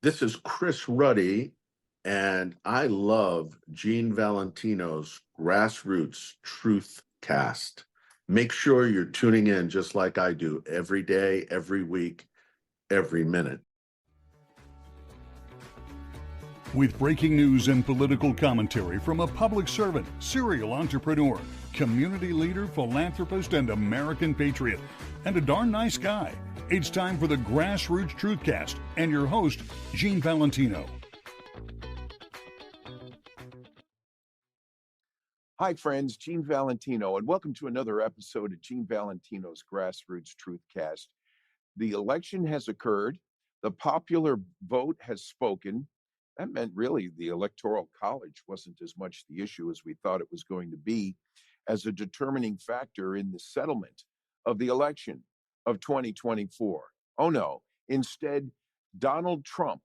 This is Chris Ruddy, and I love Gene Valentino's Grassroots Truth Cast. Make sure you're tuning in just like I do every day, every week, every minute. With breaking news and political commentary from a public servant, serial entrepreneur, community leader, philanthropist, and American patriot, and a darn nice guy, it's time for the Grassroots Truthcast and your host, Gene Valentino. Hi, friends. Gene Valentino, and welcome to another episode of Gene Valentino's Grassroots Truthcast. The election has occurred. The popular vote has spoken. That meant really the Electoral College wasn't as much the issue as we thought it was going to be as a determining factor in the settlement of the election of 2024. Oh no, instead, Donald Trump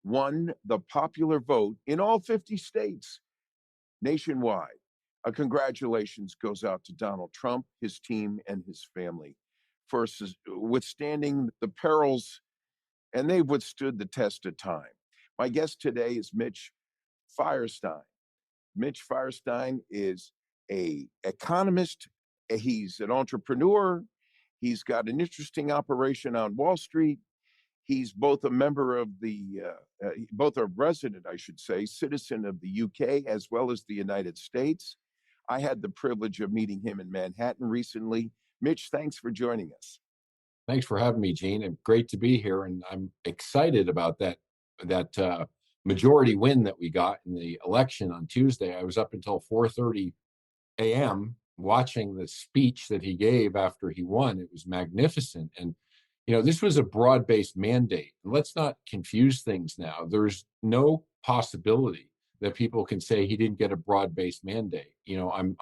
won the popular vote in all 50 states nationwide. Congratulations goes out to Donald Trump, his team, and his family for withstanding the perils, and they've withstood the test of time. My guest today is Mitch Firestein. Mitch Firestein is an economist. He's an entrepreneur. He's got an interesting operation on Wall Street. He's both a member of both a resident, I should say, citizen of the UK as well as the United States. I had the privilege of meeting him in Manhattan recently. Mitch, thanks for joining us. Thanks for having me, Gene. And great to be here. And I'm excited about that majority win that we got in the election on Tuesday. I was up until 4:30 a.m. watching the speech that he gave after he won. It was magnificent. And, this was a broad-based mandate. And let's not confuse things now. There's no possibility that people can say he didn't get a broad-based mandate. I'm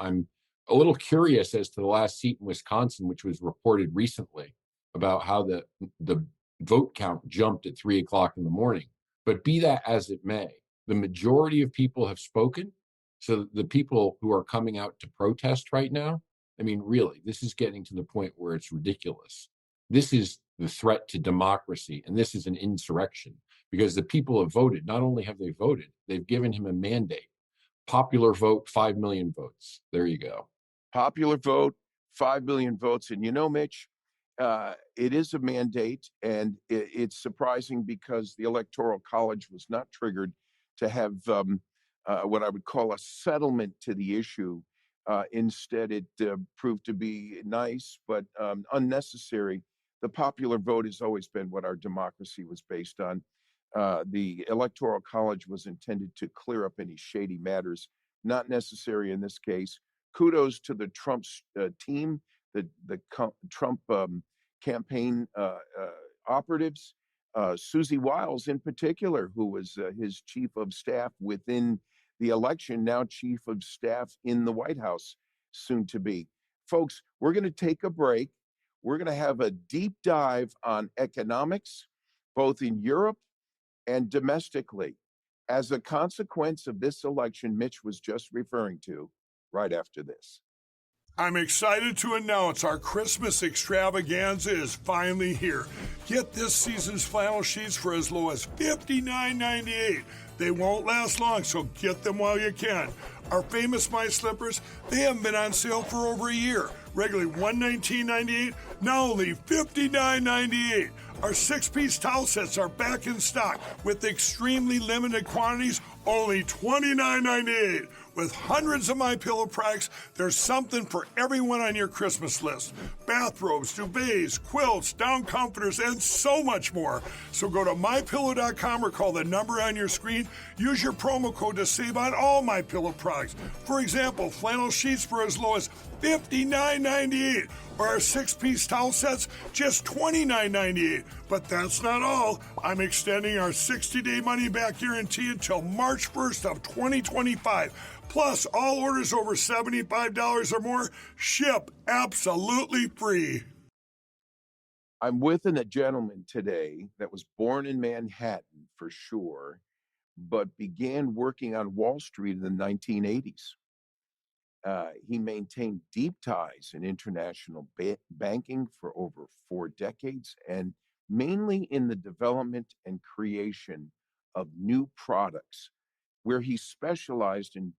a little curious as to the last seat in Wisconsin, which was reported recently, about how the vote count jumped at 3 o'clock in the morning. But be that as it may, the majority of people have spoken. So the people who are coming out to protest right now, really, this is getting to the point where it's ridiculous. This is the threat to democracy, and this is an insurrection because the people have voted. Not only have they voted, they've given him a mandate. Popular vote, 5 million votes. There you go. Popular vote, 5 million votes. And Mitch, it is a mandate, and it's surprising because the Electoral College was not triggered to have what I would call a settlement to the issue. Instead, it proved to be nice, but unnecessary. The popular vote has always been what our democracy was based on. The Electoral College was intended to clear up any shady matters, not necessary in this case. Kudos to the Trump team, the Trump campaign operatives, Susie Wiles in particular, who was his chief of staff within the election, now chief of staff in the White House, soon to be. Folks, we're going to take a break. We're going to have a deep dive on economics, both in Europe and domestically, as a consequence of this election Mitch was just referring to, right after this. I'm excited to announce our Christmas extravaganza is finally here. Get this season's flannel sheets for as low as $59.98. They won't last long, so get them while you can. Our famous My Slippers, they haven't been on sale for over a year. Regularly $119.98, now only $59.98. Our 6-piece towel sets are back in stock with extremely limited quantities, only $29.98. With hundreds of MyPillow products, there's something for everyone on your Christmas list. Bathrobes, duvets, quilts, down comforters, and so much more. So go to MyPillow.com or call the number on your screen. Use your promo code to save on all MyPillow products. For example, flannel sheets for as low as $59.98. Or our 6-piece towel sets, just $29.98. But that's not all. I'm extending our 60-day money-back guarantee until March 1st of 2025. Plus, all orders over $75 or more ship absolutely free. I'm with a gentleman today that was born in Manhattan, for sure, but began working on Wall Street in the 1980s. He maintained deep ties in international banking for over 4 decades, and mainly in the development and creation of new products where he specialized in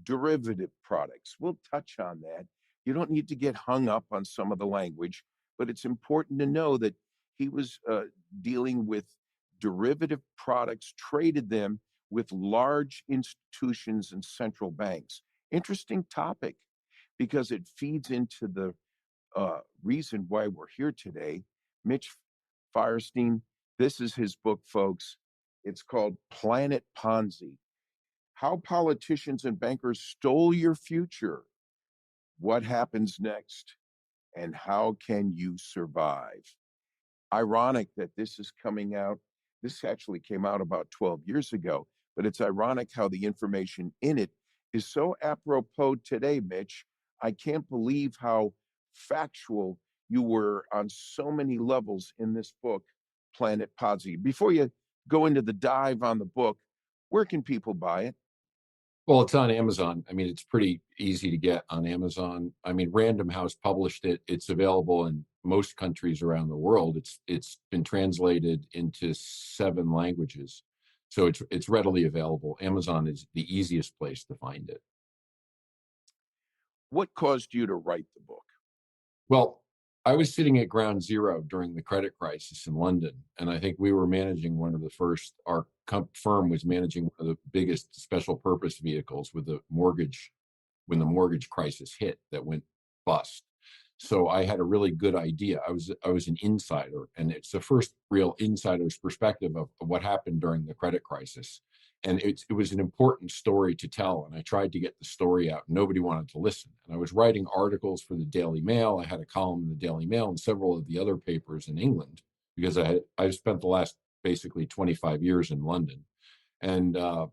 derivative products. We'll touch on that. You don't need to get hung up on some of the language, but it's important to know that he was dealing with derivative products, traded them with large institutions and central banks. Interesting topic because it feeds into the reason why we're here today. Mitch Firestein, this is his book, folks. It's called Planet Ponzi: How Politicians and Bankers Stole Your Future, What Happens Next, and How Can You Survive? Ironic that this is coming out. This actually came out about 12 years ago, but it's ironic how the information in it is so apropos today, Mitch. I can't believe how factual you were on so many levels in this book, Planet Ponzi. Before you go into the dive on the book, where can people buy it? Well, it's on Amazon. I mean, it's pretty easy to get on Amazon. I mean, Random House published it. It's available in most countries around the world. It's been translated into 7 languages, so it's readily available. Amazon is the easiest place to find it. What caused you to write the book? Well, I was sitting at ground zero during the credit crisis in London, and I think we were managing one of the first. Our firm was managing one of the biggest special purpose vehicles with the mortgage when the mortgage crisis hit that went bust. So I had a really good idea. I was an insider, and it's the first real insider's perspective of what happened during the credit crisis. And it was an important story to tell. And I tried to get the story out. Nobody wanted to listen. And I was writing articles for the Daily Mail. I had a column in the Daily Mail and several of the other papers in England because I've spent the last basically 25 years in London. And a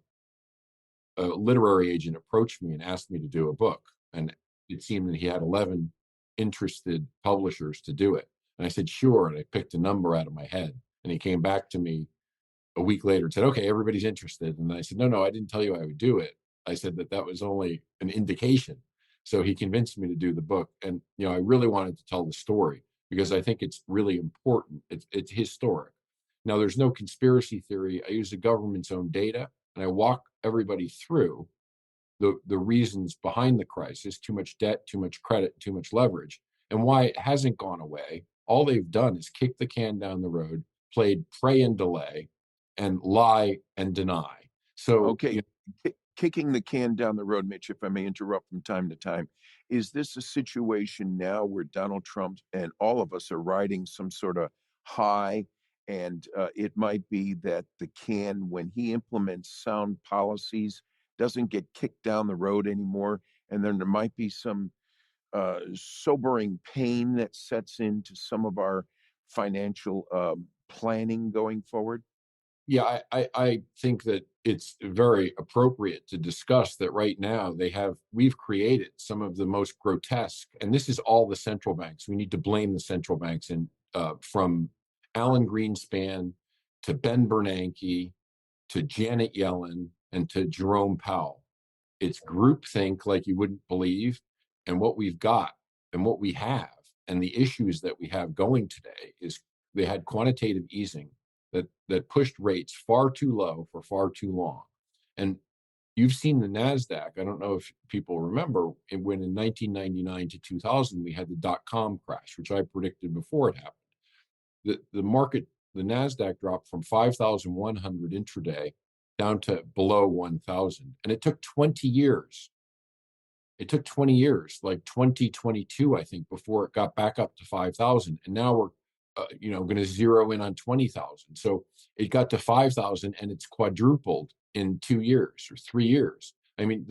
literary agent approached me and asked me to do a book. And it seemed that he had 11 interested publishers to do it. And I said, sure. And I picked a number out of my head. And he came back to me a week later and said, okay, everybody's interested. And I said, no, I didn't tell you I would do it. I said that was only an indication. So he convinced me to do the book. And, I really wanted to tell the story because I think it's really important. It's historic. Now, there's no conspiracy theory. I use the government's own data and I walk everybody through the reasons behind the crisis: too much debt, too much credit, too much leverage, and why it hasn't gone away. All they've done is kick the can down the road, played pray and delay, and lie and deny. So, Okay, kicking the can down the road, Mitch, if I may interrupt from time to time, is this a situation now where Donald Trump and all of us are riding some sort of high, and it might be that the can, when he implements sound policies, doesn't get kicked down the road anymore, and then there might be some sobering pain that sets into some of our financial planning going forward? yeah, I think that it's very appropriate to discuss that right now we've created some of the most grotesque, and this is all the central banks. We need to blame the central banks, and from Alan Greenspan to Ben Bernanke to Janet Yellen and to Jerome Powell. It's groupthink like you wouldn't believe. And what we've got and what we have and the issues that we have going today is they had quantitative easing that pushed rates far too low for far too long. And you've seen the NASDAQ. I don't know if people remember when in 1999 to 2000, we had the dot-com crash, which I predicted before it happened. The market, the NASDAQ dropped from 5,100 intraday down to below 1,000. And it took 20 years. It took 20 years, like 2022, I think, before it got back up to 5,000. And now we're, going to zero in on 20,000. So it got to 5,000 and it's quadrupled in 2 years or 3 years. I mean,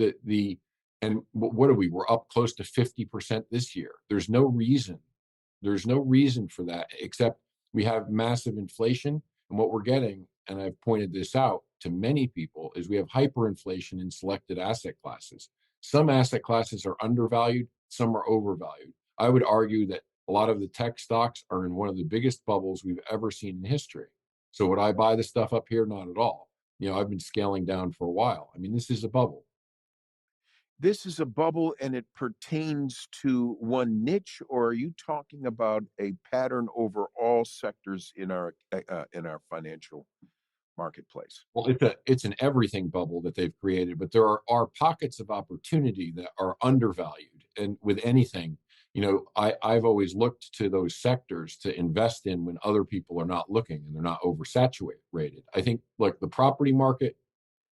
and what are we? We're up close to 50% this year. There's no reason for that except we have massive inflation. And what we're getting, and I've pointed this out to many people, is we have hyperinflation in selected asset classes. Some asset classes are undervalued, some are overvalued. I would argue that a lot of the tech stocks are in one of the biggest bubbles we've ever seen in history. So would I buy the stuff up here? Not at all. I've been scaling down for a while. I mean, this is a bubble. This is a bubble and it pertains to one niche, or are you talking about a pattern over all sectors in our financial marketplace? Well, it's an everything bubble that they've created, but there are pockets of opportunity that are undervalued. And with anything, I've always looked to those sectors to invest in when other people are not looking and they're not oversaturated. I think like the property market,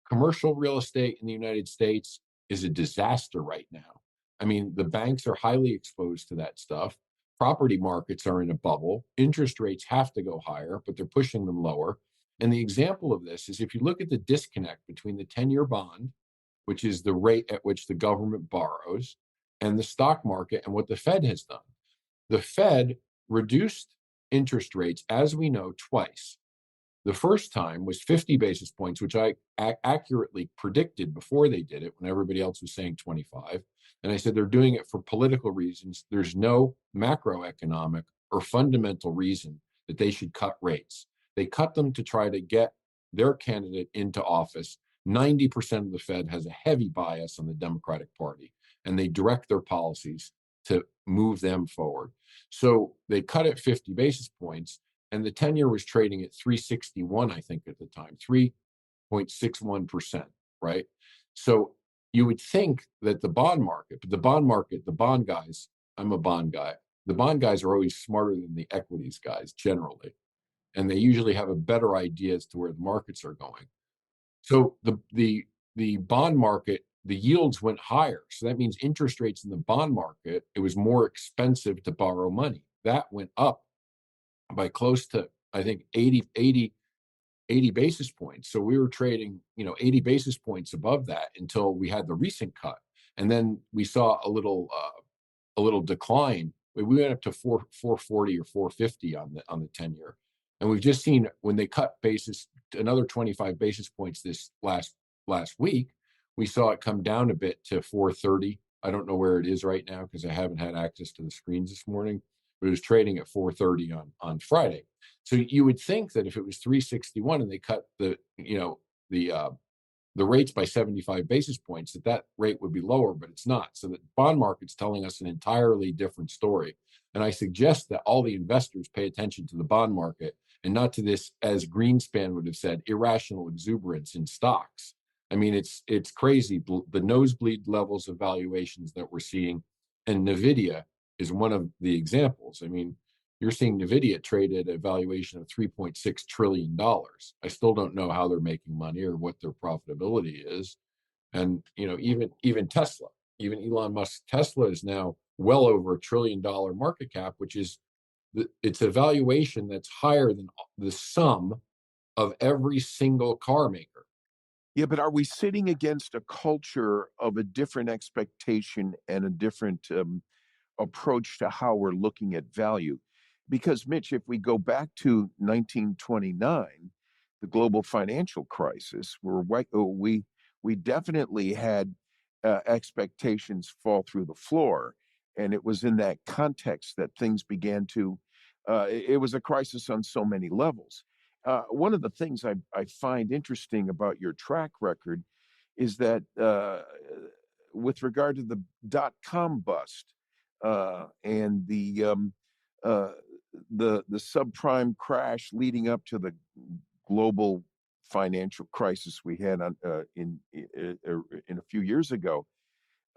commercial real estate in the United States is a disaster right now. I mean, the banks are highly exposed to that stuff. Property markets are in a bubble. Interest rates have to go higher, but they're pushing them lower. And the example of this is if you look at the disconnect between the 10-year bond, which is the rate at which the government borrows, and the stock market and what the Fed has done. The Fed reduced interest rates, as we know, twice. The first time was 50 basis points, which I accurately predicted before they did it when everybody else was saying 25. And I said they're doing it for political reasons. There's no macroeconomic or fundamental reason that they should cut rates. They cut them to try to get their candidate into office. 90% of the Fed has a heavy bias on the Democratic Party, and they direct their policies to move them forward. So they cut it 50 basis points, and the 10-year was trading at 361, I think, at the time, 3.61%, right? So you would think that the bond market, but the bond guys, I'm a bond guy, the bond guys are always smarter than the equities guys generally, and they usually have a better idea as to where the markets are going. So the bond market, the yields went higher. So that means interest rates in the bond market, it was more expensive to borrow money. That went up by close to, I think, 80 basis points. So we were trading, 80 basis points above that until we had the recent cut. And then we saw a little decline. We went up to 440 or 450 on the 10-year. And we've just seen when they cut basis, another 25 basis points this last week, we saw it come down a bit to 430. I don't know where it is right now because I haven't had access to the screens this morning, but it was trading at 430 on Friday. So you would think that if it was 361 and they cut the rates by 75 basis points, that rate would be lower, but it's not. So the bond market's telling us an entirely different story. And I suggest that all the investors pay attention to the bond market and not to this, as Greenspan would have said, irrational exuberance in stocks. I mean, it's crazy, the nosebleed levels of valuations that we're seeing. And NVIDIA is one of the examples. I mean, you're seeing NVIDIA trade at a valuation of $3.6 trillion. I still don't know how they're making money or what their profitability is. And, even Tesla, even Elon Musk's Tesla is now well over $1 trillion market cap, which is, it's a valuation that's higher than the sum of every single car maker. Yeah, but are we sitting against a culture of a different expectation and a different approach to how we're looking at value? Because, Mitch, if we go back to 1929, the global financial crisis, we definitely had expectations fall through the floor. And it was in that context that things began to, it was a crisis on so many levels. One of the things I find interesting about your track record is that with regard to the .com bust and the subprime crash leading up to the global financial crisis we had in a few years ago,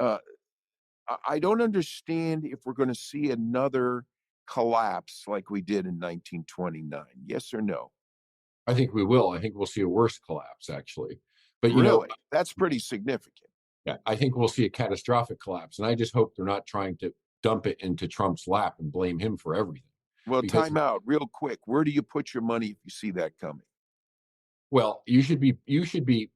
I don't understand if we're going to see another collapse like we did in 1929. Yes or no? I think we will. I think we'll see a worse collapse, actually. But really, that's pretty significant. Yeah, I think we'll see a catastrophic collapse, and I just hope they're not trying to dump it into Trump's lap and blame him for everything. Well, time out, real quick. Where do you put your money if you see that coming? Well, you should be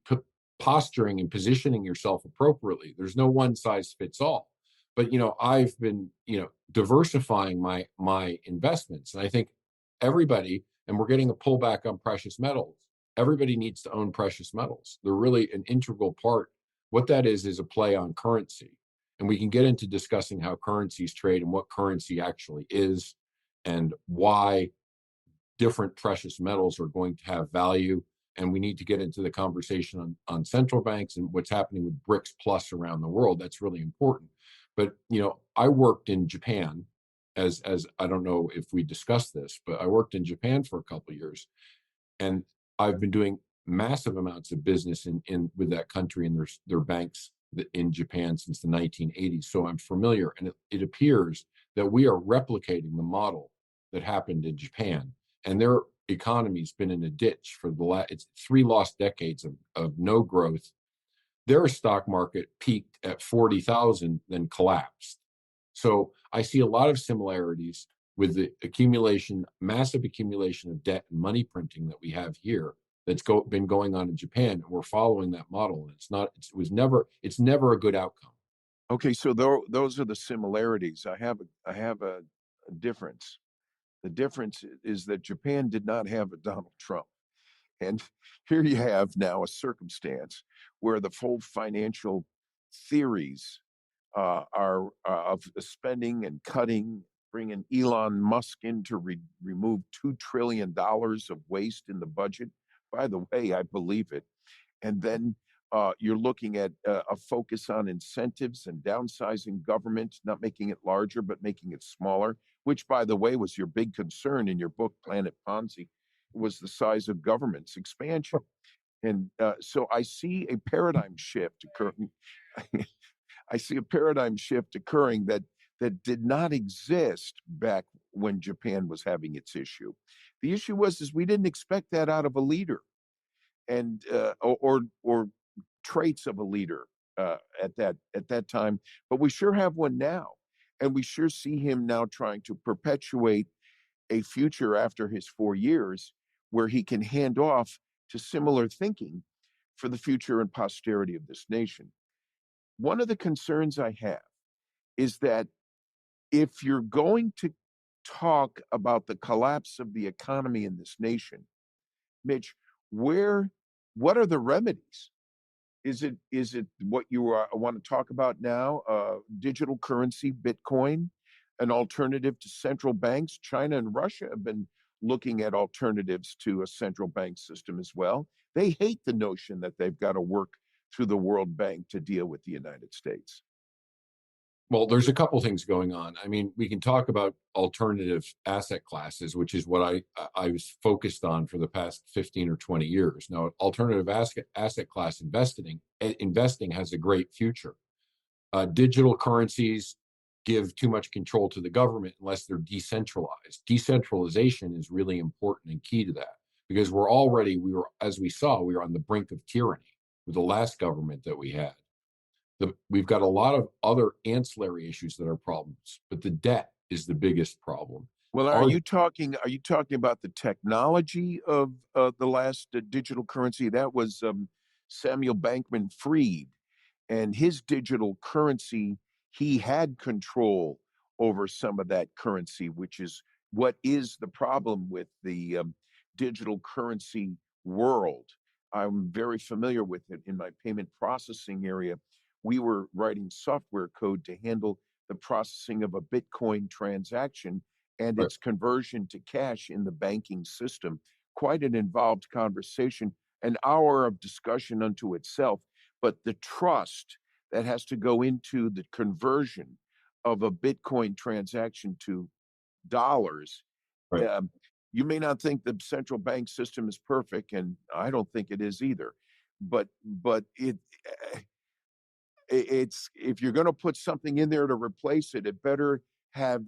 posturing and positioning yourself appropriately. There's no one size fits all. But I've been diversifying my investments, and I think everybody, and we're getting a pullback on precious metals. Everybody needs to own precious metals. They're really an integral part. What that is a play on currency. And we can get into discussing how currencies trade and what currency actually is and why different precious metals are going to have value. And we need to get into the conversation on central banks and what's happening with BRICS Plus around the world. That's really important. But, I worked in Japan as I don't know if we discussed this, but I worked in Japan for a couple of years. And I've been doing massive amounts of business in with that country and their banks in Japan since the 1980s. So I'm familiar, and it appears that we are replicating the model that happened in Japan, and their economy's been in a ditch for it's 3 lost decades of no growth. Their stock market peaked at 40,000, then collapsed. So I see a lot of similarities with the massive accumulation of debt and money printing that we have here that's been going on in Japan. And we're following that model. And it's never a good outcome. Okay, so those are the similarities. I have a difference. The difference is that Japan did not have a Donald Trump. And here you have now a circumstance where the full financial theories are of spending and cutting, bringing Elon Musk in to remove $2 trillion of waste in the budget. By the way, I believe it. And then you're looking at a focus on incentives and downsizing government, not making it larger, but making it smaller, which, by the way, was your big concern in your book, Planet Ponzi, was the size of government's expansion. And so I see a paradigm shift occurring. I see a paradigm shift occurring that did not exist back when Japan was having its issue. The issue was we didn't expect that out of a leader, and or traits of a leader at that time. But we sure have one now, and we sure see him now trying to perpetuate a future after his 4 years where he can hand off to similar thinking for the future and posterity of this nation. One of the concerns I have is that if you're going to talk about the collapse of the economy in this nation, Mitch, what are the remedies? Is it what you want to talk about now? Digital currency, Bitcoin, an alternative to central banks. China and Russia have been looking at alternatives to a central bank system as well. They hate the notion that they've got to work through the World Bank to deal with the United States. Well, there's a couple things going on. I mean, we can talk about alternative asset classes, which is what I was focused on for the past 15 or 20 years. Now, alternative asset class investing has a great future. Digital currencies give too much control to the government unless they're decentralized. Decentralization is really important and key to that, because as we saw, we were on the brink of tyranny with the last government that we had. We've got a lot of other ancillary issues that are problems, but the debt is the biggest problem. Well, are you talking about the technology of the last digital currency? That was Samuel Bankman-Fried, and his digital currency. He had control over some of that currency, which is what is the problem with the digital currency world. I'm very familiar with it in my payment processing area. We were writing software code to handle the processing of a Bitcoin transaction and its conversion to cash in the banking system. Quite an involved conversation, an hour of discussion unto itself, but the trust that has to go into the conversion of a Bitcoin transaction to dollars. Right. You may not think the central bank system is perfect, and I don't think it is either, but it's if you're going to put something in there to replace it, it better have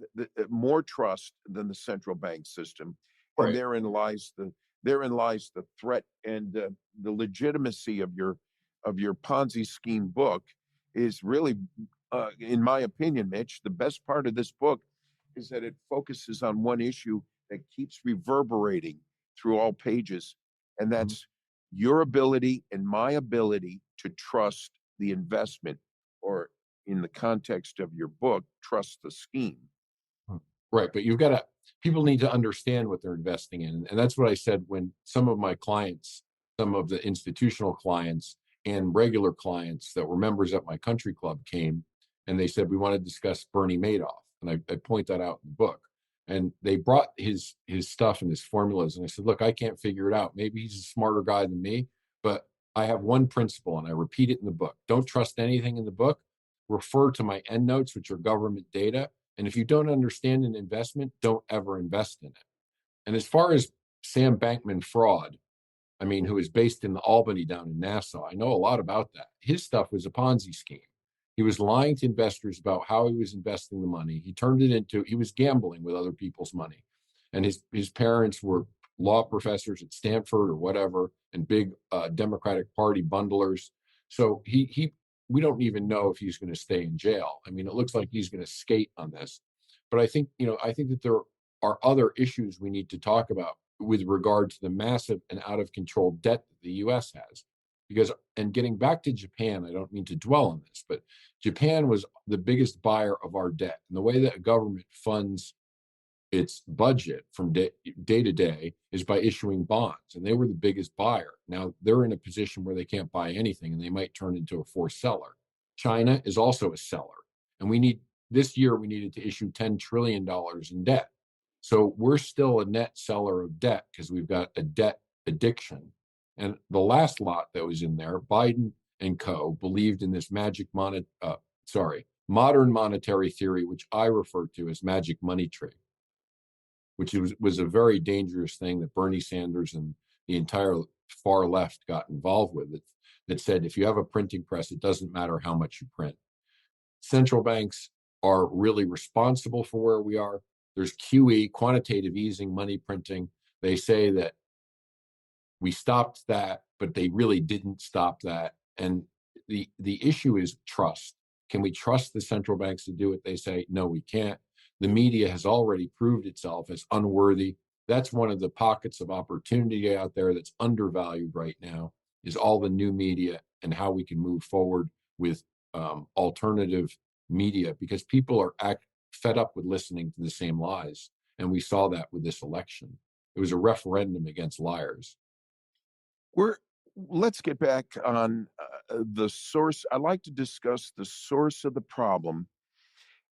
more trust than the central bank system. Right. And therein lies the threat and the legitimacy of your Ponzi scheme book is really, in my opinion, Mitch, the best part of this book is that it focuses on one issue that keeps reverberating through all pages, and that's your ability and my ability to trust the investment, or in the context of your book, trust the scheme. Right. But people need to understand what they're investing in. And that's what I said when some of my clients, some of the institutional clients and regular clients that were members at my country club came and they said, we want to discuss Bernie Madoff. And I point that out in the book. And they brought his stuff and his formulas. And I said, look, I can't figure it out. Maybe he's a smarter guy than me, but I have one principle and I repeat it in the book. Don't trust anything in the book. Refer to my endnotes, which are government data. And if you don't understand an investment, don't ever invest in it. And as far as Sam Bankman fraud, I mean, who is based in Albany down in Nassau. I know a lot about that. His stuff was a Ponzi scheme. He was lying to investors about how he was investing the money. He was gambling with other people's money. And his parents were law professors at Stanford or whatever, and big Democratic Party bundlers. So we don't even know if he's going to stay in jail. I mean, it looks like he's going to skate on this. But I think that there are other issues we need to talk about with regard to the massive and out of control debt that the US has. And getting back to Japan, I don't mean to dwell on this, but Japan was the biggest buyer of our debt. And the way that a government funds its budget from day to day is by issuing bonds. And they were the biggest buyer. Now they're in a position where they can't buy anything and they might turn into a forced seller. China is also a seller. And this year we needed to issue $10 trillion in debt. So we're still a net seller of debt because we've got a debt addiction. And the last lot that was in there, Biden and co. believed in this modern monetary theory, which I refer to as magic money tree, which was a very dangerous thing that Bernie Sanders and the entire far left got involved with. That said, if you have a printing press, it doesn't matter how much you print. Central banks are really responsible for where we are. There's QE, quantitative easing, money printing. They say that we stopped that, but they really didn't stop that. And the issue is trust. Can we trust the central banks to do what they say? No, we can't. The media has already proved itself as unworthy. That's one of the pockets of opportunity out there that's undervalued right now, is all the new media and how we can move forward with alternative media, because people are fed up with listening to the same lies. And we saw that with this election. It was a referendum against liars. Let's get back on the source. I like to discuss the source of the problem.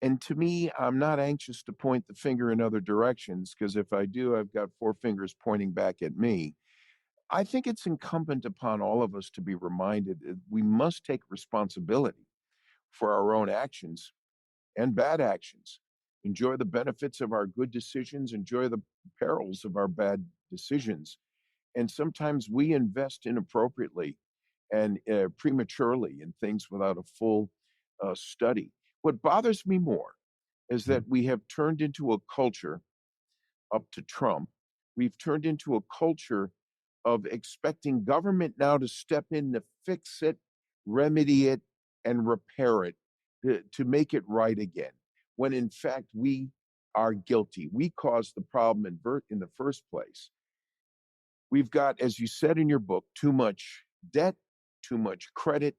And to me, I'm not anxious to point the finger in other directions, because if I do, I've got four fingers pointing back at me. I think it's incumbent upon all of us to be reminded that we must take responsibility for our own actions and bad actions. Enjoy the benefits of our good decisions, enjoy the perils of our bad decisions. And sometimes we invest inappropriately and prematurely in things without a full study. What bothers me more is that we have turned into a culture, up to Trump, we've turned into a culture of expecting government now to step in to fix it, remedy it, and repair it, to make it right again, when in fact we are guilty. We caused the problem in the first place. We've got, as you said in your book, too much debt, too much credit,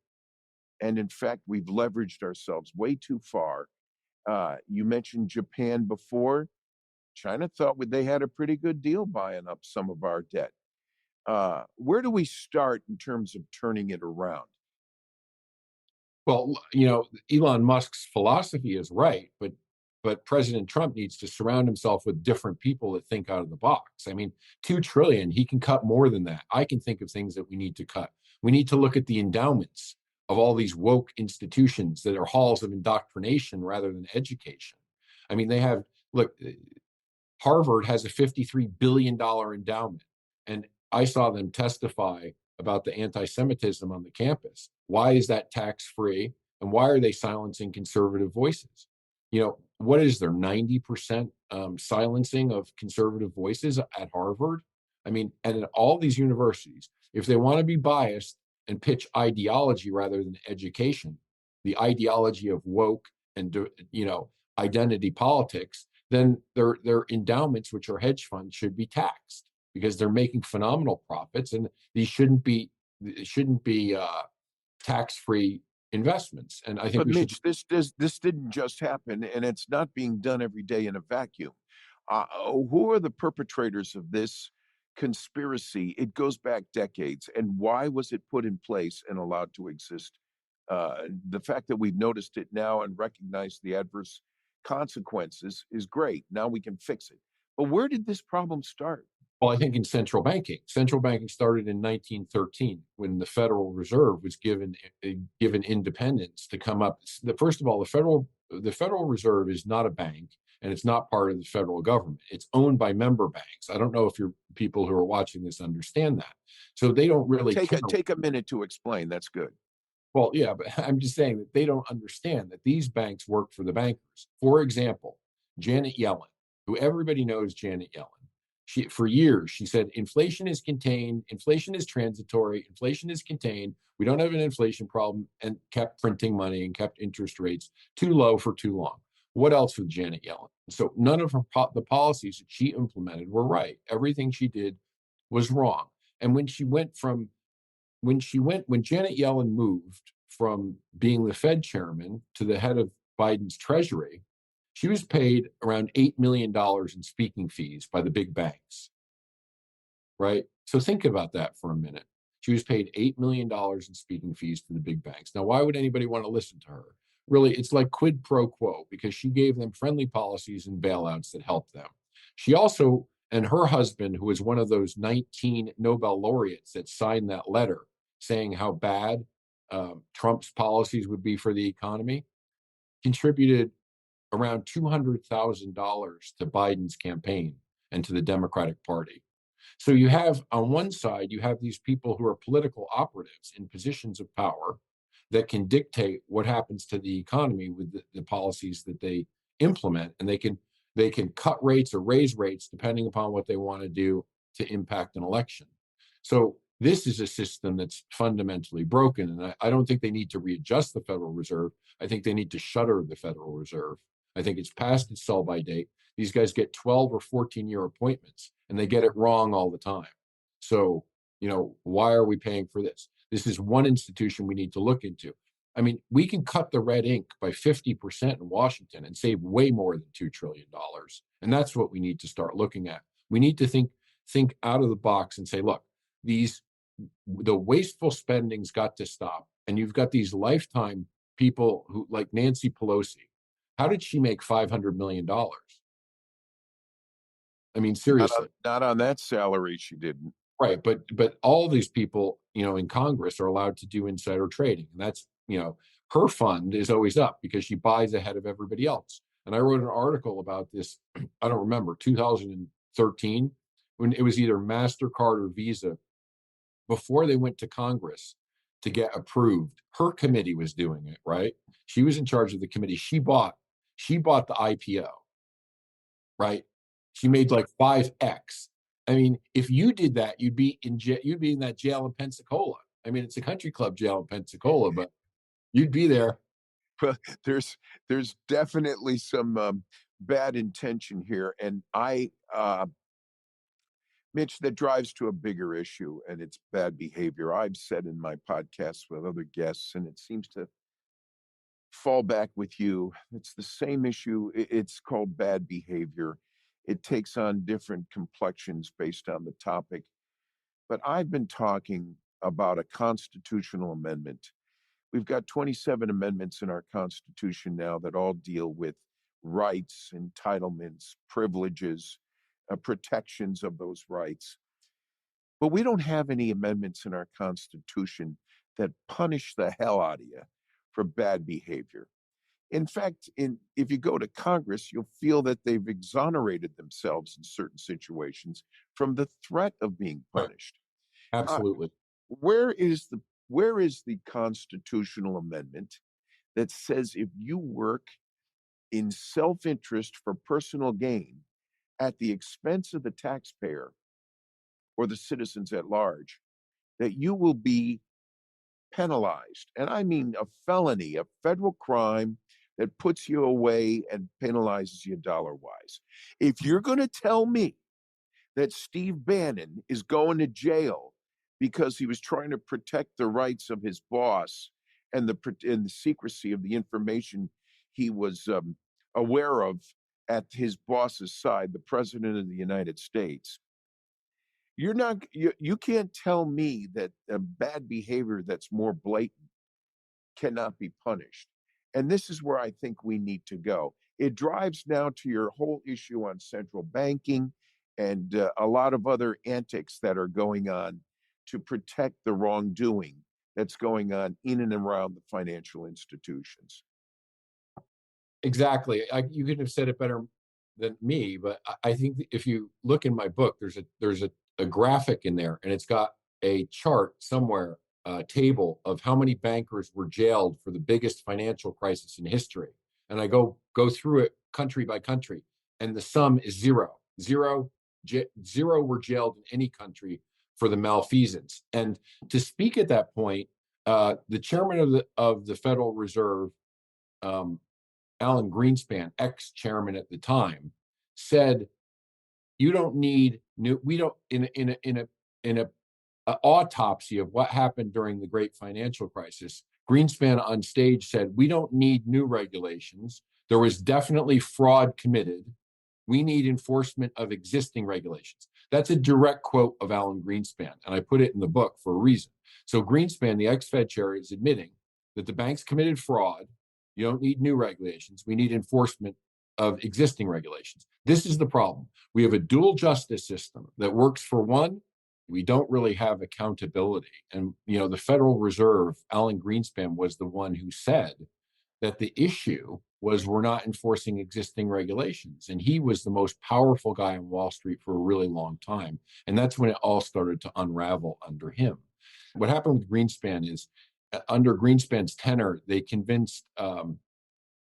and in fact, we've leveraged ourselves way too far. You mentioned Japan before. China thought they had a pretty good deal buying up some of our debt. Where do we start in terms of turning it around? Well, Elon Musk's philosophy is right, but President Trump needs to surround himself with different people that think out of the box. I mean, $2 trillion, he can cut more than that. I can think of things that we need to cut. We need to look at the endowments of all these woke institutions that are halls of indoctrination rather than education. I mean, Harvard has a $53 billion endowment, and I saw them testify about the anti-Semitism on the campus. Why is that tax-free? And why are they silencing conservative voices? What is there, 90% silencing of conservative voices at Harvard? I mean, and at all these universities, if they want to be biased and pitch ideology rather than education, the ideology of woke and, identity politics, then their endowments, which are hedge funds, should be taxed, because they're making phenomenal profits, and these shouldn't be tax-free investments. And I think, but Mitch, this didn't just happen, and it's not being done every day in a vacuum. Who are the perpetrators of this conspiracy? It goes back decades, and why was it put in place and allowed to exist? The fact that we've noticed it now and recognized the adverse consequences is great. Now we can fix it. But where did this problem start? Well, I think in central banking. Central banking started in 1913 when the Federal Reserve was given independence to come up. First of all, the Federal Reserve is not a bank. and it's not part of the federal government. It's owned by member banks. I don't know if your people who are watching this understand that. So they don't really take a minute to explain. That's good. Well, yeah, but I'm just saying that they don't understand that these banks work for the bankers. For example, Janet Yellen, who everybody knows Janet Yellen, for years, she said, inflation is contained, inflation is transitory, inflation is contained. We don't have an inflation problem, and kept printing money and kept interest rates too low for too long. What else with Janet Yellen? So none of the policies that she implemented were right. Everything she did was wrong. And when Janet Yellen moved from being the Fed chairman to the head of Biden's treasury, she was paid around $8 million in speaking fees by the big banks, right? So think about that for a minute. She was paid $8 million in speaking fees to the big banks. Now, why would anybody want to listen to her? Really, it's like quid pro quo, because she gave them friendly policies and bailouts that helped them. She also, and her husband, who was one of those 19 Nobel laureates that signed that letter saying how bad Trump's policies would be for the economy, contributed around $200,000 to Biden's campaign and to the Democratic Party. So you have, on one side, you have these people who are political operatives in positions of power that can dictate what happens to the economy with the policies that they implement, and they can cut rates or raise rates depending upon what they want to do to impact an election. So this is a system that's fundamentally broken, and I don't think they need to readjust the Federal Reserve. I think they need to shutter the Federal Reserve. I think it's past its sell-by date. These guys get 12 or 14-year appointments, and they get it wrong all the time. So, why are we paying for this? This is one institution we need to look into. I mean, we can cut the red ink by 50% in Washington and save way more than $2 trillion. And that's what we need to start looking at. We need to think out of the box and say, look, the wasteful spending's got to stop. And you've got these lifetime people who, like Nancy Pelosi. How did she make $500 million? I mean, seriously. Not on that salary, she didn't. Right, but all these people, in Congress are allowed to do insider trading, and that's, her fund is always up because she buys ahead of everybody else. And I wrote an article about this, I don't remember, 2013, when it was either MasterCard or Visa. Before they went to Congress to get approved, her committee was doing it, right? She was in charge of the committee. She bought the IPO, right? She made like 5x. I mean, if you did that, you'd be in that jail in Pensacola. I mean, it's a country club jail in Pensacola, but you'd be there. Well, there's definitely some bad intention here, and Mitch, that drives to a bigger issue, and it's bad behavior. I've said in my podcasts with other guests, and it seems to fall back with you. It's the same issue. It's called bad behavior. It takes on different complexions based on the topic. But I've been talking about a constitutional amendment. We've got 27 amendments in our Constitution now that all deal with rights, entitlements, privileges, protections of those rights. But we don't have any amendments in our Constitution that punish the hell out of you for bad behavior. In fact, if you go to Congress, you'll feel that they've exonerated themselves in certain situations from the threat of being punished. Right. Absolutely. Where is the constitutional amendment that says if you work in self-interest for personal gain at the expense of the taxpayer or the citizens at large, that you will be penalized? And I mean a felony, a federal crime that puts you away and penalizes you dollar-wise. If you're going to tell me that Steve Bannon is going to jail because he was trying to protect the rights of his boss and the secrecy of the information he was aware of at his boss's side, the president of the United States, you can't tell me that bad behavior that's more blatant cannot be punished. And this is where I think we need to go. It drives now to your whole issue on central banking and a lot of other antics that are going on to protect the wrongdoing that's going on in and around the financial institutions. Exactly. You couldn't have said it better than me, but I think if you look in my book, there's a graphic in there, and it's got a chart somewhere, a table of how many bankers were jailed for the biggest financial crisis in history. And I go through it country by country, and the sum is zero. Zero were jailed in any country for the malfeasance. And to speak at that point, the chairman of the Federal Reserve, Alan Greenspan, ex-chairman at the time, said, "You don't need new. We don't in a autopsy of what happened during the Great Financial Crisis." Greenspan on stage said, "We don't need new regulations. There was definitely fraud committed. We need enforcement of existing regulations." That's a direct quote of Alan Greenspan, and I put it in the book for a reason. So Greenspan, the ex-Fed chair, is admitting that the banks committed fraud. You don't need new regulations. We need enforcement of existing regulations. This is the problem. We have a dual justice system that works for one. We don't really have accountability. And, the Federal Reserve, Alan Greenspan, was the one who said that the issue was we're not enforcing existing regulations. And he was the most powerful guy on Wall Street for a really long time. And that's when it all started to unravel under him. What happened with Greenspan is, under Greenspan's tenure, they convinced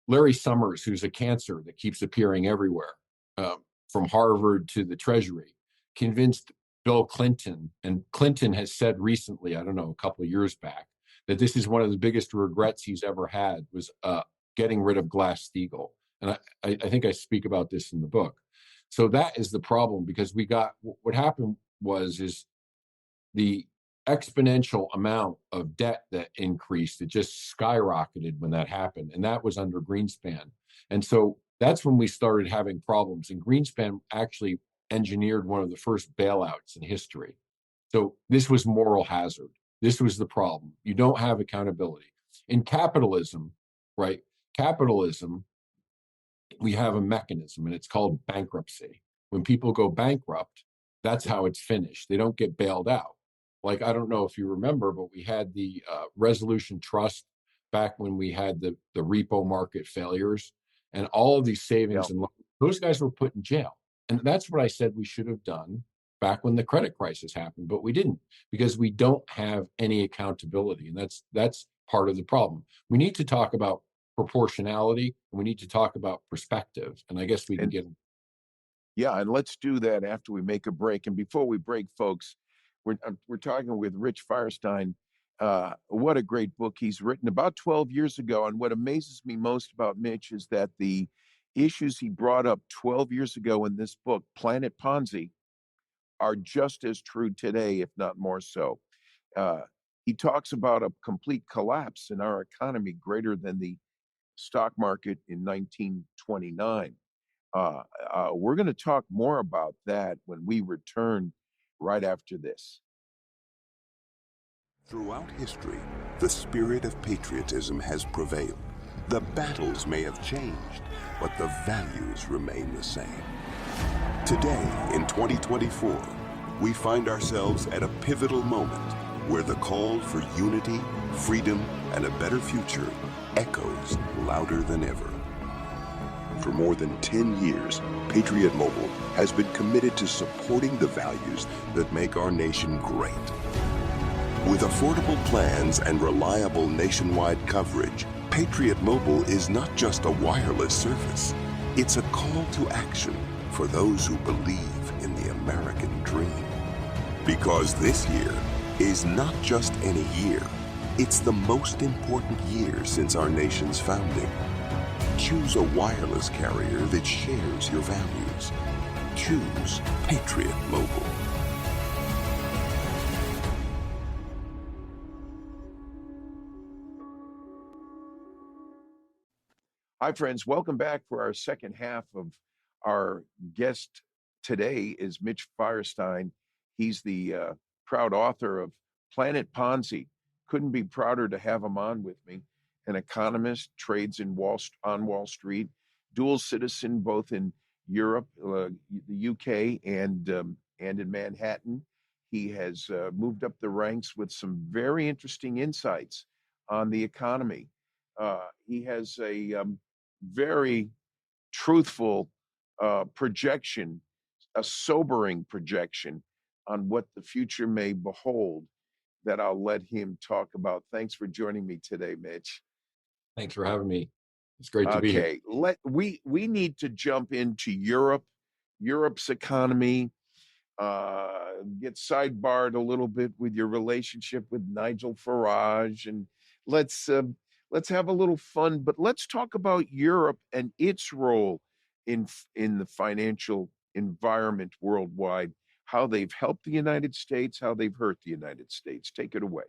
Larry Summers, who's a cancer that keeps appearing everywhere, from Harvard to the Treasury, convinced Bill Clinton, and Clinton has said recently, I don't know, a couple of years back, that this is one of the biggest regrets he's ever had, was getting rid of Glass-Steagall. And I think I speak about this in the book. So that is the problem, because what happened is the exponential amount of debt that increased, it just skyrocketed when that happened. And that was under Greenspan. And so that's when we started having problems. And Greenspan actually engineered one of the first bailouts in history. So this was moral hazard. This was the problem. You don't have accountability. In capitalism, right? Capitalism, we have a mechanism, and it's called bankruptcy. When people go bankrupt, that's how it's finished. They don't get bailed out. Like, I don't know if you remember, but we had the Resolution Trust back when we had the repo market failures, and all of these savings and those guys were put in jail. And that's what I said we should have done back when the credit crisis happened, but we didn't, because we don't have any accountability. And that's part of the problem. We need to talk about proportionality, and we need to talk about perspective. And I guess we can get. Yeah, and let's do that after we make a break. And before we break, folks, we're talking with Rich Firestein. What a great book he's written about 12 years ago. And what amazes me most about Mitch is that the issues he brought up 12 years ago in this book, Planet Ponzi, are just as true today, if not more so. He talks about a complete collapse in our economy greater than the stock market in 1929. We're going to talk more about that when we return right after this. Throughout history, the spirit of patriotism has prevailed. The battles may have changed, but the values remain the same. Today, in 2024, we find ourselves at a pivotal moment where the call for unity, freedom, and a better future echoes louder than ever. For more than 10 years, Patriot Mobile has been committed to supporting the values that make our nation great. With affordable plans and reliable nationwide coverage, Patriot Mobile is not just a wireless service. It's a call to action for those who believe in the American dream. Because this year is not just any year, it's the most important year since our nation's founding. Choose a wireless carrier that shares your values. Choose Patriot Mobile. Hi, friends. Welcome back for our second half of our guest today is Mitch Firestein. He's the proud author of Planet Ponzi. Couldn't be prouder to have him on with me. An economist, trades on Wall Street, dual citizen both in Europe, the UK, and in Manhattan. He has moved up the ranks with some very interesting insights on the economy. He has a very truthful projection, a sobering projection on what the future may behold that I'll let him talk about. Thanks for joining me today, Mitch. Thanks for having me. It's great to be here. Okay, we need to jump into Europe's economy. Get sidebarred a little bit with your relationship with Nigel Farage, and let's have a little fun. But let's talk about Europe and its role in the financial environment worldwide. How they've helped the United States, how they've hurt the United States. Take it away.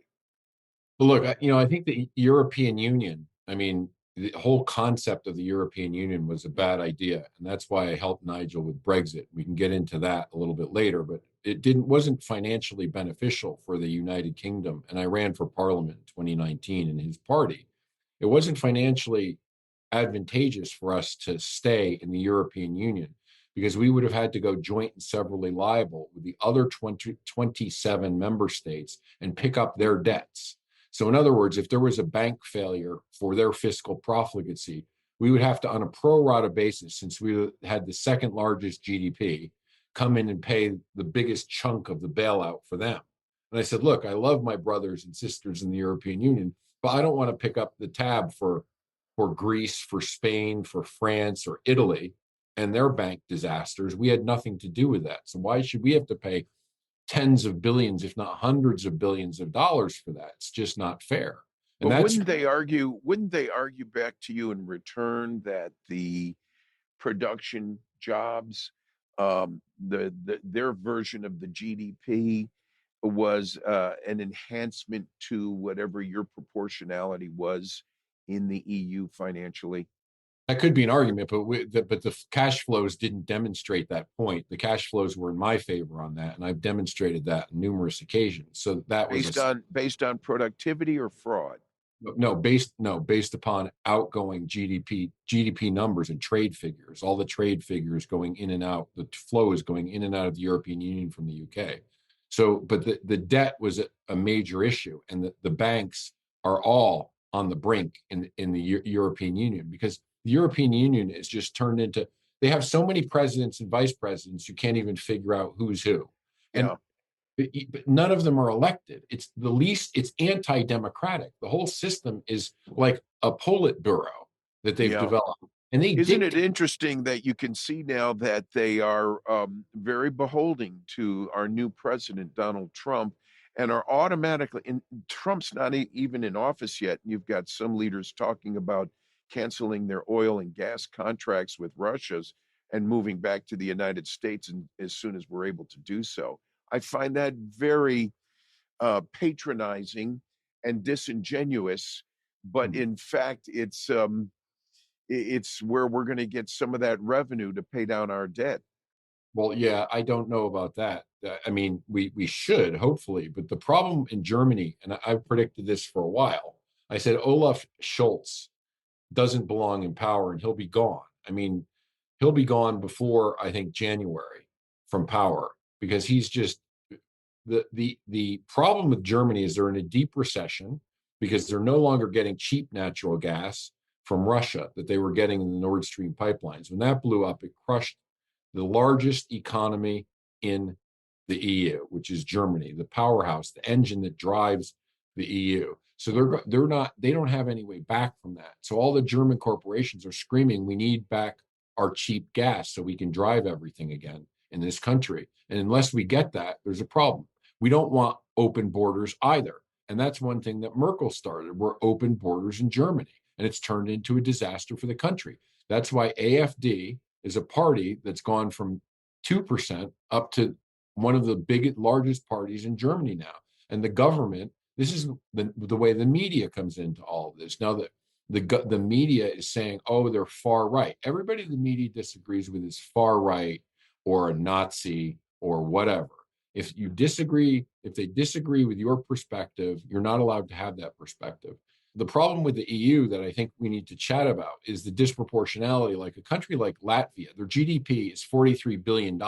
Well, look, I think the European Union, the whole concept of the European Union was a bad idea. And that's why I helped Nigel with Brexit. We can get into that a little bit later, but it wasn't financially beneficial for the United Kingdom. And I ran for Parliament in 2019 in his party. It wasn't financially advantageous for us to stay in the European Union because we would have had to go joint and severally liable with the other 27 member states and pick up their debts. So in other words, if there was a bank failure for their fiscal profligacy, we would have to, on a pro rata basis, since we had the second largest GDP, come in and pay the biggest chunk of the bailout for them. And I said, look, I love my brothers and sisters in the European Union, but I don't want to pick up the tab for Greece, for Spain, for France, or Italy and their bank disasters. We had nothing to do with that. So why should we have to pay tens of billions, if not hundreds of billions of dollars for that? It's just not fair. And but wouldn't they argue back to you in return that the production jobs, their version of the GDP was an enhancement to whatever your proportionality was in the EU financially? That could be an argument, but the cash flows didn't demonstrate that point. The cash flows were in my favor on that, and I've demonstrated that on numerous occasions. So that was based on productivity or fraud. No, based upon outgoing GDP numbers and trade figures. All the trade figures going in and out, the flow is going in and out of the European Union from the UK. So, but the debt was a major issue, and the banks are all on the brink in the European Union because the European Union is just turned into, they have so many presidents and vice presidents, you can't even figure out who's who. And but none of them are elected. It's anti-democratic. The whole system is like a Politburo that they've developed. And isn't it interesting that you can see now that they are very beholden to our new president, Donald Trump, and are automatically, and Trump's not even in office yet. And you've got some leaders talking about canceling their oil and gas contracts with Russia's and moving back to the United States as soon as we're able to do so. I find that very patronizing and disingenuous, but in fact, it's where we're going to get some of that revenue to pay down our debt. Well, yeah, I don't know about that. I mean, we should, hopefully, but the problem in Germany, and I've predicted this for a while, I said Olaf Scholz doesn't belong in power and he'll be gone. I mean, he'll be gone before, I think, January from power, because he's just, the problem with Germany is they're in a deep recession because they're no longer getting cheap natural gas from Russia that they were getting in the Nord Stream pipelines. When that blew up, it crushed the largest economy in the EU, which is Germany, the powerhouse, the engine that drives the EU. So they don't have any way back from that. So all the German corporations are screaming, we need back our cheap gas so we can drive everything again in this country. And unless we get that, there's a problem. We don't want open borders either. And that's one thing that Merkel started, were open borders in Germany. And it's turned into a disaster for the country. That's why AfD is a party that's gone from 2% up to one of the largest parties in Germany now. And the government, this is the way the media comes into all of this. Now that the media is saying, oh, they're far right. Everybody the media disagrees with is far right or a Nazi or whatever. If they disagree with your perspective, you're not allowed to have that perspective. The problem with the EU that I think we need to chat about is the disproportionality. Like a country like Latvia, their GDP is $43 billion.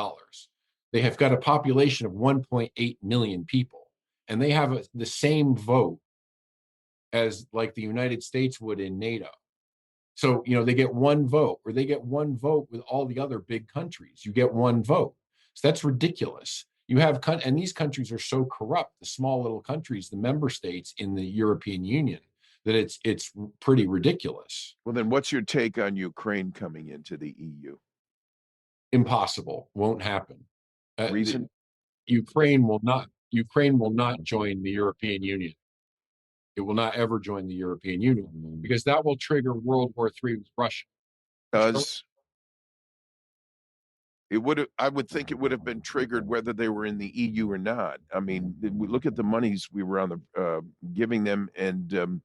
They have got a population of 1.8 million people, and they have the same vote as like the United States would in NATO. So, they get one vote, or they get one vote with all the other big countries. You get one vote. So that's ridiculous. And these countries are so corrupt, the small little countries, the member states in the European Union, that it's pretty ridiculous. Well, then what's your take on Ukraine coming into the EU? Impossible. Won't happen. Reason? Ukraine will not join the European Union. It will not ever join the European Union, because that will trigger World War III with Russia. Does it would I would think it would have been triggered whether they were in the EU or not. I mean, we look at the monies we were on the giving them, and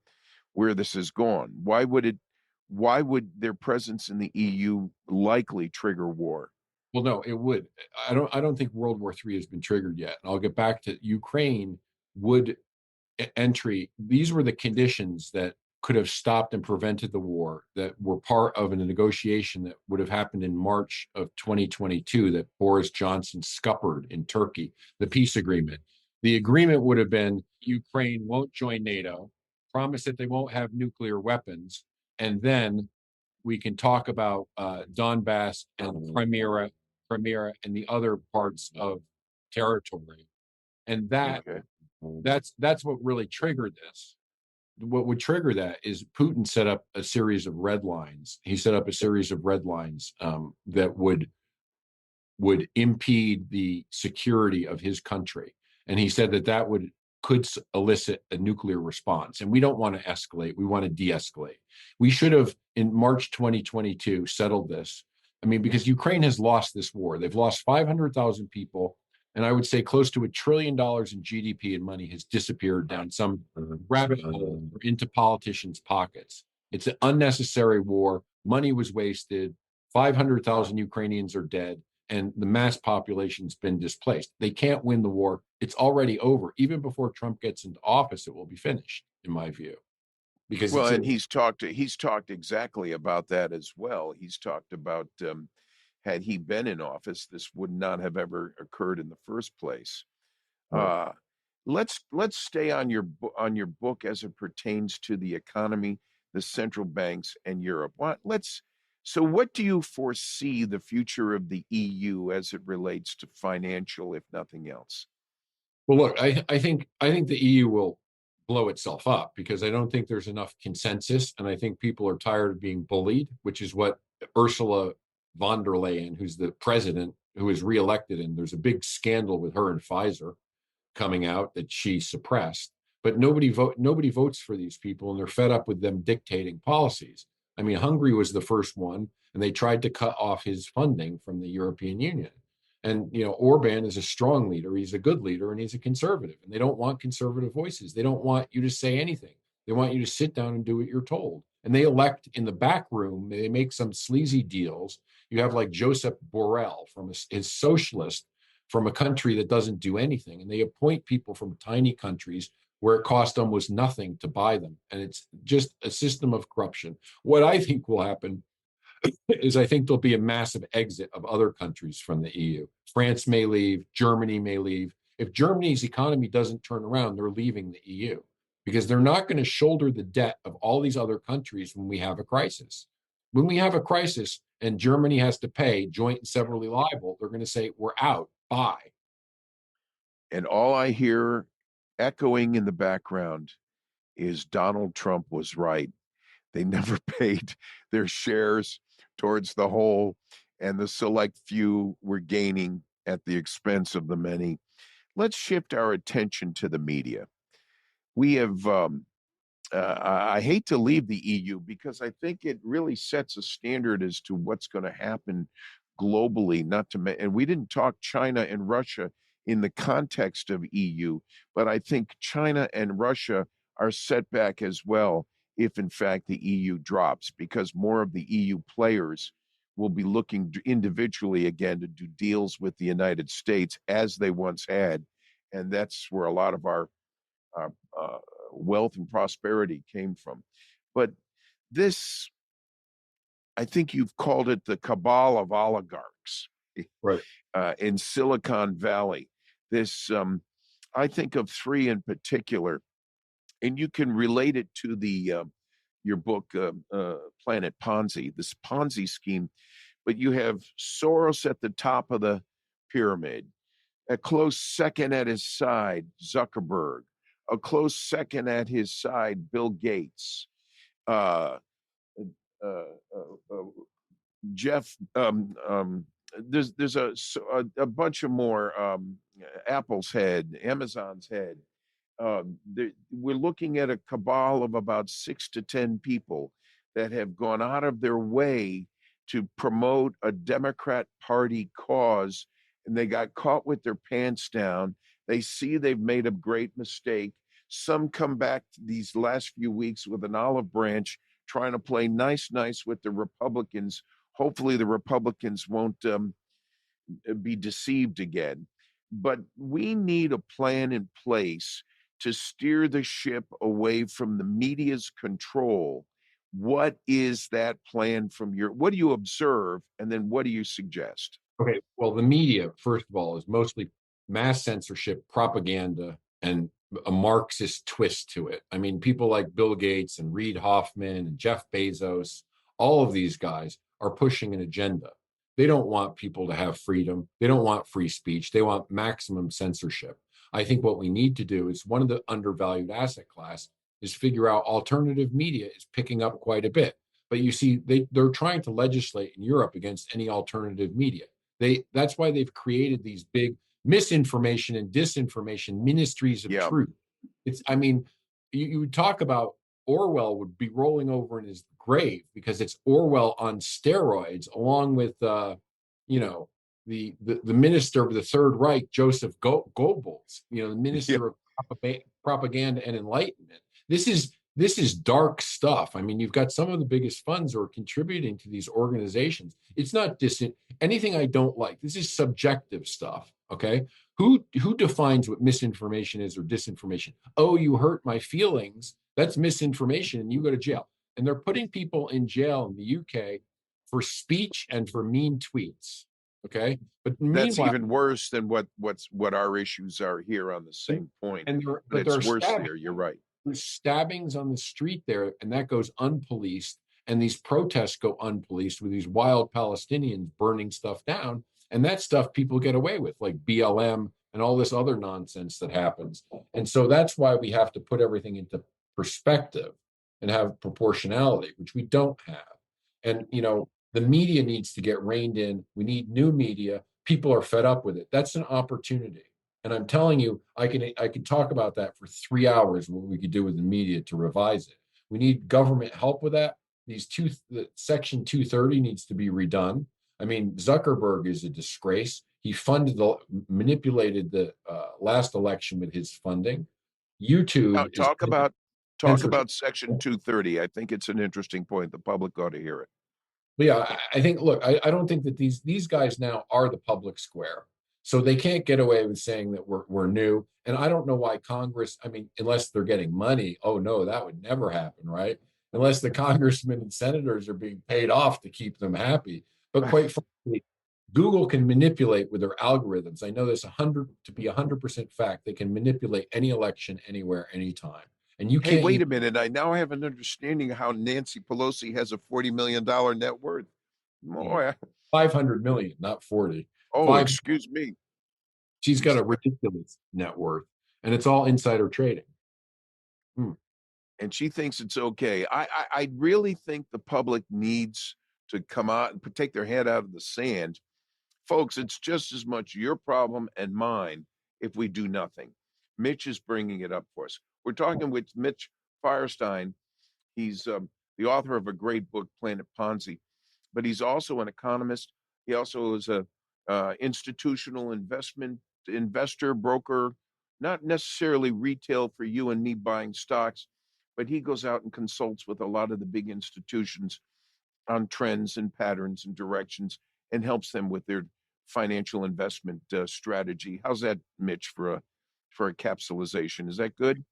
where this has gone. Why would their presence in the EU likely trigger war? Well, no, it would. I don't think World War III has been triggered yet. And I'll get back to Ukraine would entry. These were the conditions that could have stopped and prevented the war, that were part of a negotiation that would have happened in March of 2022 that Boris Johnson scuppered in Turkey, the peace agreement. The agreement would have been Ukraine won't join NATO, promise that they won't have nuclear weapons, and then we can talk about Donbass and Crimea and the other parts of territory. And Okay. that's what really triggered this. What would trigger that is Putin set up a series of red lines. He set up a series of red lines that would impede the security of his country. And he said that could elicit a nuclear response. And we don't want to escalate. We want to de-escalate. We should have, in March 2022, settled this. I mean, because Ukraine has lost this war. They've lost 500,000 people. And I would say close to $1 trillion in GDP and money has disappeared down some rabbit hole or into politicians' pockets. It's an unnecessary war. Money was wasted. 500,000 Ukrainians are dead, and the mass population's been displaced. They can't win the war. It's already over. Even before Trump gets into office, it will be finished, in my view. Because he's talked exactly about that as well. He's talked about had he been in office, this would not have ever occurred in the first place. Let's stay on your book as it pertains to the economy, the central banks, and Europe. So what do you foresee the future of the EU as it relates to financial, if nothing else? Well, look, I think the EU will blow itself up, because I don't think there's enough consensus, and I think people are tired of being bullied, which is what Ursula von der Leyen, who's the president, who is reelected, and there's a big scandal with her and Pfizer coming out that she suppressed. But nobody votes for these people, and they're fed up with them dictating policies. I mean, Hungary was the first one, and they tried to cut off his funding from the European Union. And, Orban is a strong leader. He's a good leader, and he's a conservative. And they don't want conservative voices. They don't want you to say anything. They want you to sit down and do what you're told. And they elect in the back room. They make some sleazy deals. You have like Joseph Borrell his socialist from a country that doesn't do anything. And they appoint people from tiny countries where it cost almost nothing to buy them. And it's just a system of corruption. What I think will happen is I think there'll be a massive exit of other countries from the EU. France may leave, Germany may leave. If Germany's economy doesn't turn around, they're leaving the EU, because they're not going to shoulder the debt of all these other countries when we have a crisis. When we have a crisis and Germany has to pay joint and severally liable, they're going to say, we're out, bye. And all I hear echoing in the background is Donald Trump was right. They never paid their shares towards the whole, and the select few were gaining at the expense of the many. Let's shift our attention to the media. We have, I hate to leave the EU, because I think it really sets a standard as to what's going to happen globally, and we didn't talk China and Russia in the context of EU, but I think China and Russia are set back as well if in fact the EU drops, because more of the EU players will be looking individually again to do deals with the United States as they once had. And that's where a lot of our wealth and prosperity came from. But this, I think you've called it the Cabal of Oligarchs, right, in Silicon Valley. This, I think of three in particular, and you can relate it to the your book, Planet Ponzi, this Ponzi scheme. But you have Soros at the top of the pyramid, a close second at his side, Zuckerberg, a close second at his side, Bill Gates, uh, uh, uh, Jeff. There's a bunch of more. Apple's head, Amazon's head. We're looking at a cabal of about 6 to 10 people that have gone out of their way to promote a Democrat Party cause, and they got caught with their pants down. They see they've made a great mistake. Some come back these last few weeks with an olive branch, trying to play nice with the Republicans. Hopefully, the Republicans won't be deceived again. But we need a plan in place to steer the ship away from the media's control. What is that plan from what do you observe, and then what do you suggest? Okay, well, the media, first of all, is mostly mass censorship, propaganda, and a Marxist twist to it. I mean, people like Bill Gates and Reid Hoffman and Jeff Bezos, all of these guys are pushing an agenda. They don't want people to have freedom. They don't want free speech. They want maximum censorship. I think what we need to do is one of the undervalued asset class is figure out alternative media is picking up quite a bit. But you see, they're trying to legislate in Europe against any alternative media. That's why they've created these big misinformation and disinformation ministries of truth. I mean, you talk about Orwell would be rolling over in his grave because it's Orwell on steroids, along with you know, the minister of the Third Reich, Joseph Goebbels, the minister of propaganda and enlightenment. This is dark stuff. I mean, you've got some of the biggest funds who are contributing to these organizations. It's not anything I don't like. This is subjective stuff. Okay. Who defines what misinformation is or disinformation? Oh, you hurt my feelings. That's misinformation and you go to jail. And they're putting people in jail in the UK for speech and for mean tweets. Okay. But that's even worse than what our issues are here on the same point. But it's worse there. You're right. There's stabbings on the street there, and that goes unpoliced. And these protests go unpoliced with these wild Palestinians burning stuff down. And that stuff people get away with, like BLM and all this other nonsense that happens. And so that's why we have to put everything into perspective and have proportionality, which we don't have. And, the media needs to get reined in. We need new media. People are fed up with it. That's an opportunity. And I'm telling you, I can talk about that for 3 hours, what we could do with the media to revise it. We need government help with that. The Section 230 needs to be redone. I mean, Zuckerberg is a disgrace. He manipulated the last election with his funding. YouTube. Now, talk about Section 230. I think it's an interesting point. The public ought to hear it. But yeah, I think, look, I don't think that these guys now are the public square. So they can't get away with saying that we're new. And I don't know why Congress, unless they're getting money, oh no, that would never happen, right? Unless the congressmen and senators are being paid off to keep them happy. But quite frankly, Google can manipulate with their algorithms. I know this to be 100% fact. They can manipulate any election, anywhere, anytime. And you can't. Hey, wait a minute. I now have an understanding of how Nancy Pelosi has a $40 million net worth. Boy, 500 million, not 40. Oh, excuse me. She's got a ridiculous net worth, and it's all insider trading. And she thinks it's okay. I really think the public needs to come out and take their head out of the sand. Folks, it's just as much your problem and mine if we do nothing. Mitch is bringing it up for us. We're talking with Mitch Firestein. He's the author of a great book, Planet Ponzi, but he's also an economist. He also is a institutional investor, broker, not necessarily retail for you and me buying stocks, but he goes out and consults with a lot of the big institutions on trends and patterns and directions and helps them with their financial investment strategy. How's that, Mitch, for a capsulization? Is that good?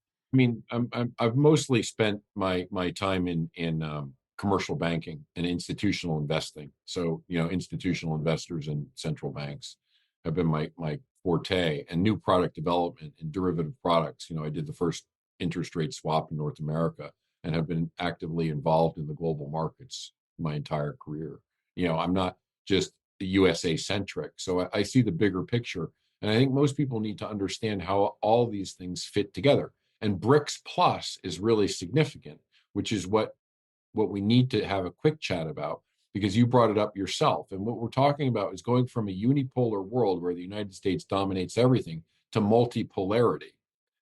I've mostly spent my time in commercial banking and institutional investing. So, institutional investors and central banks have been my forte, and new product development and derivative products. I did the first interest rate swap in North America and have been actively involved in the global markets my entire career. I'm not just USA centric. So I see the bigger picture. And I think most people need to understand how all these things fit together. And BRICS Plus is really significant, which is what we need to have a quick chat about, because you brought it up yourself. And what we're talking about is going from a unipolar world where the United States dominates everything to multipolarity.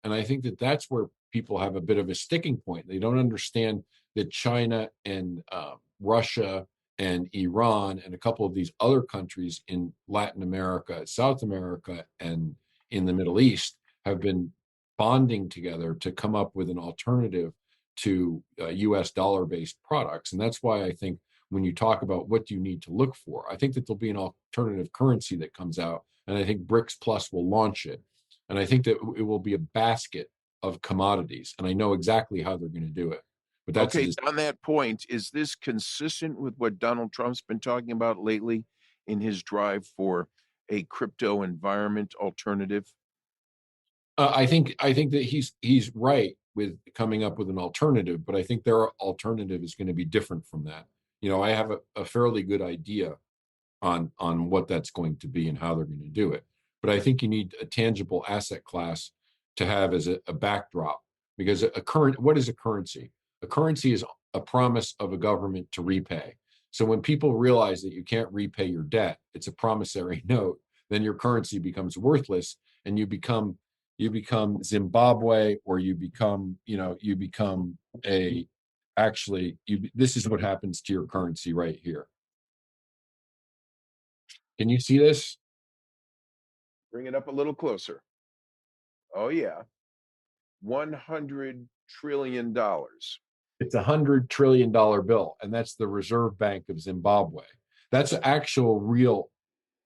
And I think that that's where people have a bit of a sticking point. They don't understand that China and Russia and Iran and a couple of these other countries in Latin America, South America, and in the Middle East have been bonding together to come up with an alternative to US dollar-based products. And that's why I think when you talk about what do you need to look for, I think that there'll be an alternative currency that comes out, and I think BRICS Plus will launch it. And I think that it will be a basket of commodities, and I know exactly how they're going to do it. But that's okay. On that point, is this consistent with what Donald Trump's been talking about lately in his drive for a crypto environment alternative? I think that he's right with coming up with an alternative, but I think their alternative is going to be different from that. I have a fairly good idea on what that's going to be and how they're going to do it. But I think you need a tangible asset class to have as a backdrop, because what is a currency? A currency is a promise of a government to repay. So when people realize that you can't repay your debt, it's a promissory note, then your currency becomes worthless, and you become Zimbabwe, or you become this is what happens to your currency right here. Can you see this? Bring it up a little closer. Oh, yeah. $100 trillion. It's $100 trillion bill, and that's the Reserve Bank of Zimbabwe. That's a real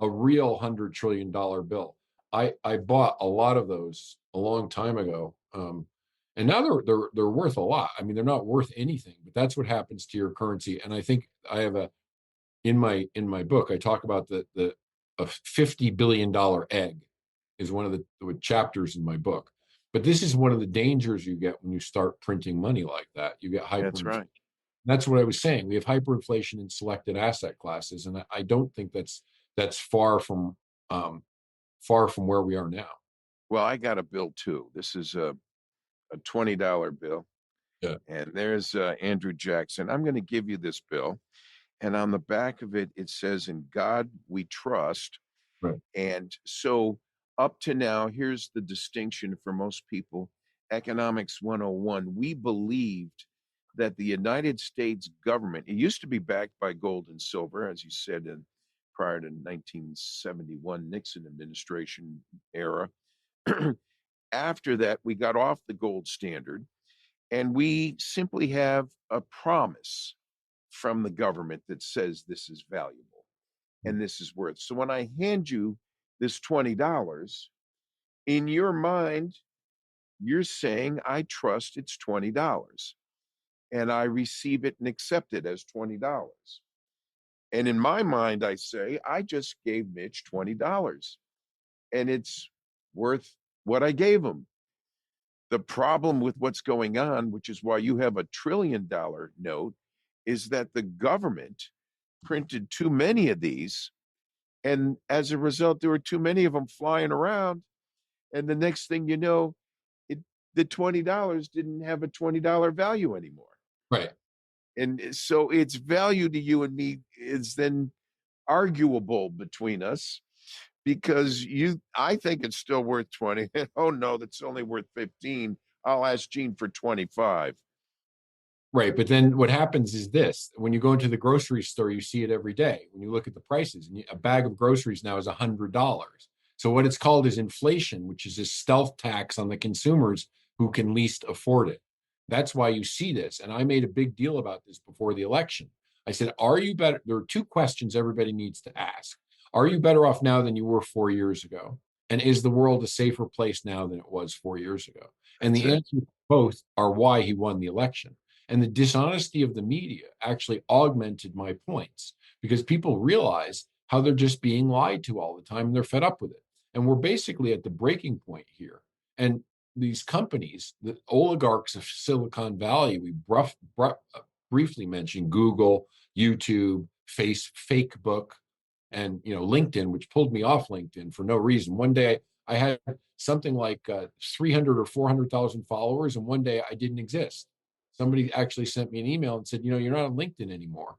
$100 trillion bill. I bought a lot of those a long time ago, and now they're worth a lot. I mean, they're not worth anything, but that's what happens to your currency. And I think I have in my book, I talk about a $50 billion egg is one of the chapters in my book. But this is one of the dangers you get when you start printing money like that. You get hyperinflation. That's right. That's what I was saying. We have hyperinflation in selected asset classes, and I don't think that's far from where we are now. Well, I got a bill too. This is a $20 bill. Yeah. And there's Andrew Jackson. I'm going to give you this bill. And on the back of it, it says, "In God we trust." Right. And so up to now, here's the distinction for most people. Economics 101, we believed that the United States government, it used to be backed by gold and silver, as you said, prior to 1971 Nixon administration era. After that, we got off the gold standard, and we simply have a promise from the government that says this is valuable and this is worth. So when I hand you this $20, in your mind, you're saying, I trust it's $20, and I receive it and accept it as $20. And in my mind, I say, I just gave Mitch $20, and it's worth what I gave him. The problem with what's going on, which is why you have a $1 trillion note, is that the government printed too many of these. And as a result, there were too many of them flying around. And the next thing you know, the $20 didn't have a $20 value anymore. Right. And so its value to you and me is then arguable between us, because I think it's still worth 20. Oh no, that's only worth 15. I'll ask Gene for 25. Right. But then what happens is this: when you go into the grocery store, you see it every day. When you look at the prices, and a bag of groceries now is $100. So what it's called is inflation, which is a stealth tax on the consumers who can least afford it. That's why you see this. And I made a big deal about this before the election. I said, are you better? There are two questions everybody needs to ask. Are you better off now than you were 4 years ago? And is the world a safer place now than it was 4 years ago? And the answer to both are why he won the election. And the dishonesty of the media actually augmented my points, because people realize how they're just being lied to all the time, and they're fed up with it. And we're basically at the breaking point here. And these companies, the oligarchs of Silicon Valley, we briefly mentioned Google, YouTube, Facebook, and LinkedIn, which pulled me off LinkedIn for no reason. One day I had something like 300 or 400,000 followers, and one day I didn't exist. Somebody actually sent me an email and said, you're not on LinkedIn anymore.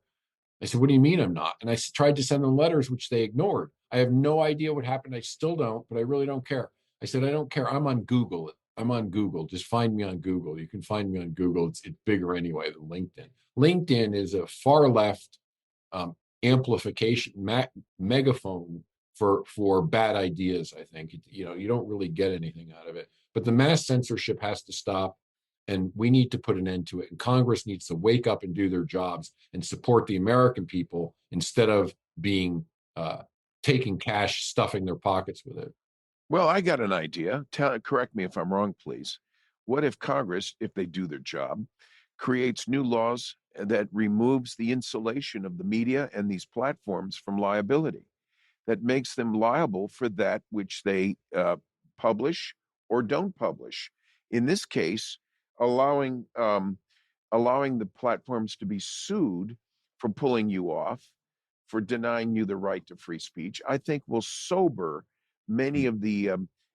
I said, what do you mean I'm not? And I tried to send them letters, which they ignored. I have no idea what happened. I still don't, but I really don't care. I said, I don't care. I'm on Google. I'm on Google. Just find me on Google. You can find me on Google. It's bigger anyway than LinkedIn. LinkedIn is a far left amplification, megaphone for bad ideas. I think, you don't really get anything out of it. But the mass censorship has to stop. And we need to put an end to it. And Congress needs to wake up and do their jobs and support the American people instead of being taking cash, stuffing their pockets with it. Well, I got an idea. Correct me if I'm wrong, please. What if Congress, if they do their job, creates new laws that removes the insulation of the media and these platforms from liability, that makes them liable for that which they publish or don't publish? In this case, allowing the platforms to be sued for pulling you off, for denying you the right to free speech, I think will sober many of the.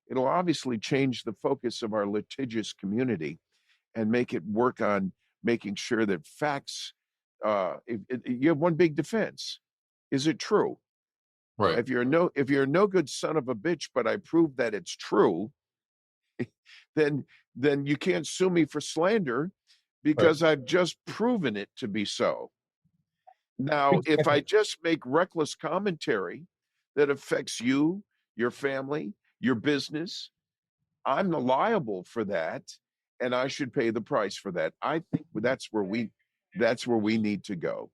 It'll obviously change the focus of our litigious community and make it work on making sure that facts. You have one big defense: is it true? Right. If you're a no good son of a bitch, but I prove that it's true, then you can't sue me for slander because I've just proven it to be so. Now, if I just make reckless commentary that affects you, your family, your business, I'm liable for that, and I should pay the price for that. I think that's where we need to go.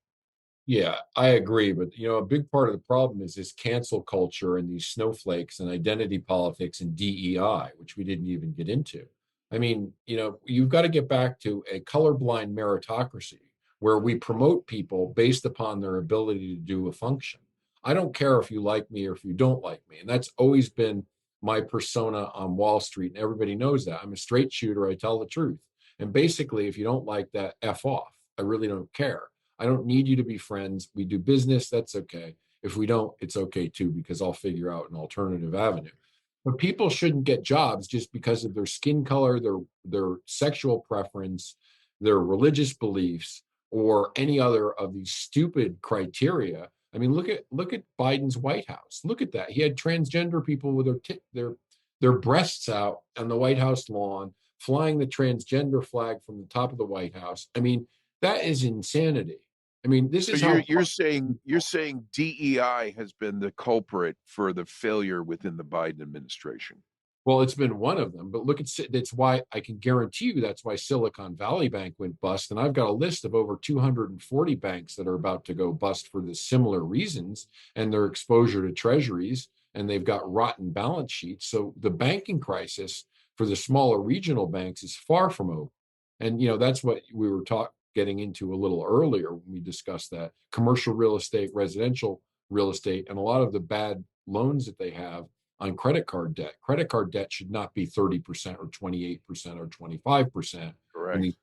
Yeah, I agree. But, a big part of the problem is this cancel culture and these snowflakes and identity politics and DEI, which we didn't even get into. I mean, you've got to get back to a colorblind meritocracy where we promote people based upon their ability to do a function. I don't care if you like me or if you don't like me. And that's always been my persona on Wall Street. And everybody knows that. I'm a straight shooter. I tell the truth. And basically, if you don't like that, F off. I really don't care. I don't need you to be friends. We do business. That's okay. If we don't, it's okay too, because I'll figure out an alternative avenue. But people shouldn't get jobs just because of their skin color, their sexual preference, their religious beliefs, or any other of these stupid criteria. I mean, look at Biden's White House. Look at that. He had transgender people with their breasts out on the White House lawn, flying the transgender flag from the top of the White House. I mean, that is insanity. I mean, this is how you're saying DEI has been the culprit for the failure within the Biden administration. Well, it's been one of them, but look at that's why I can guarantee you that's why Silicon Valley Bank went bust, and I've got a list of over 240 banks that are about to go bust for the similar reasons and their exposure to treasuries, and they've got rotten balance sheets. So the banking crisis for the smaller regional banks is far from over, and that's what we were getting into a little earlier when we discussed that commercial real estate, residential real estate, and a lot of the bad loans that they have on credit card debt. Credit card debt should not be 30% or 28% or 25%. Correct. And these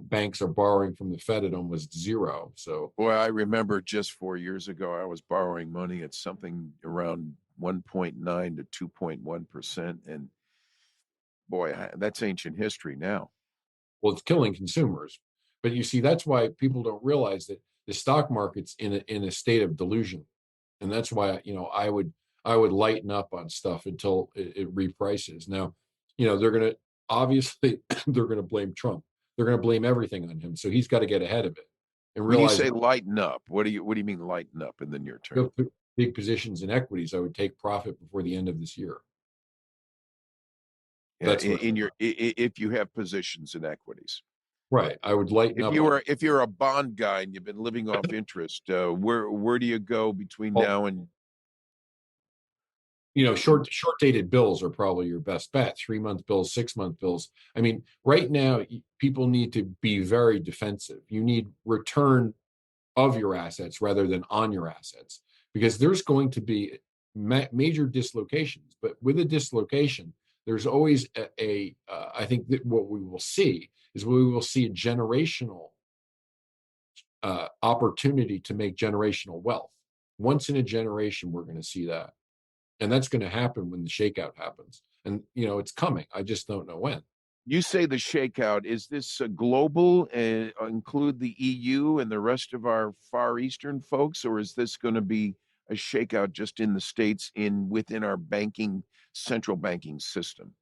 banks are borrowing from the Fed at almost zero. So, boy, I remember just 4 years ago, I was borrowing money at something around 1.9 to 2.1%. And boy, that's ancient history now. Well, it's killing consumers. But you see, that's why people don't realize that the stock market's in a state of delusion. And that's why, I would lighten up on stuff until it reprices. Now, they're going to obviously they're going to blame Trump. They're going to blame everything on him. So he's got to get ahead of it. And when you say lighten up, what do you mean lighten up in the near term? Big positions in equities. I would take profit before the end of this year. Yeah, if you have positions in equities. Right. I would lighten up. If you're a bond guy and you've been living off interest, where do you go between now and? Short dated bills are probably your best bet. 3-month bills, 6-month bills. I mean, right now, people need to be very defensive. You need return of your assets rather than on your assets, because there's going to be major dislocations. But with a dislocation, there's always I think that what we will see is we will see a generational opportunity to make generational wealth. Once in a generation, we're going to see that. And that's going to happen when the shakeout happens. And, it's coming. I just don't know when. You say the shakeout. Is this global and include the EU and the rest of our Far Eastern folks, or is this going to be a shakeout just in the States within our central banking system?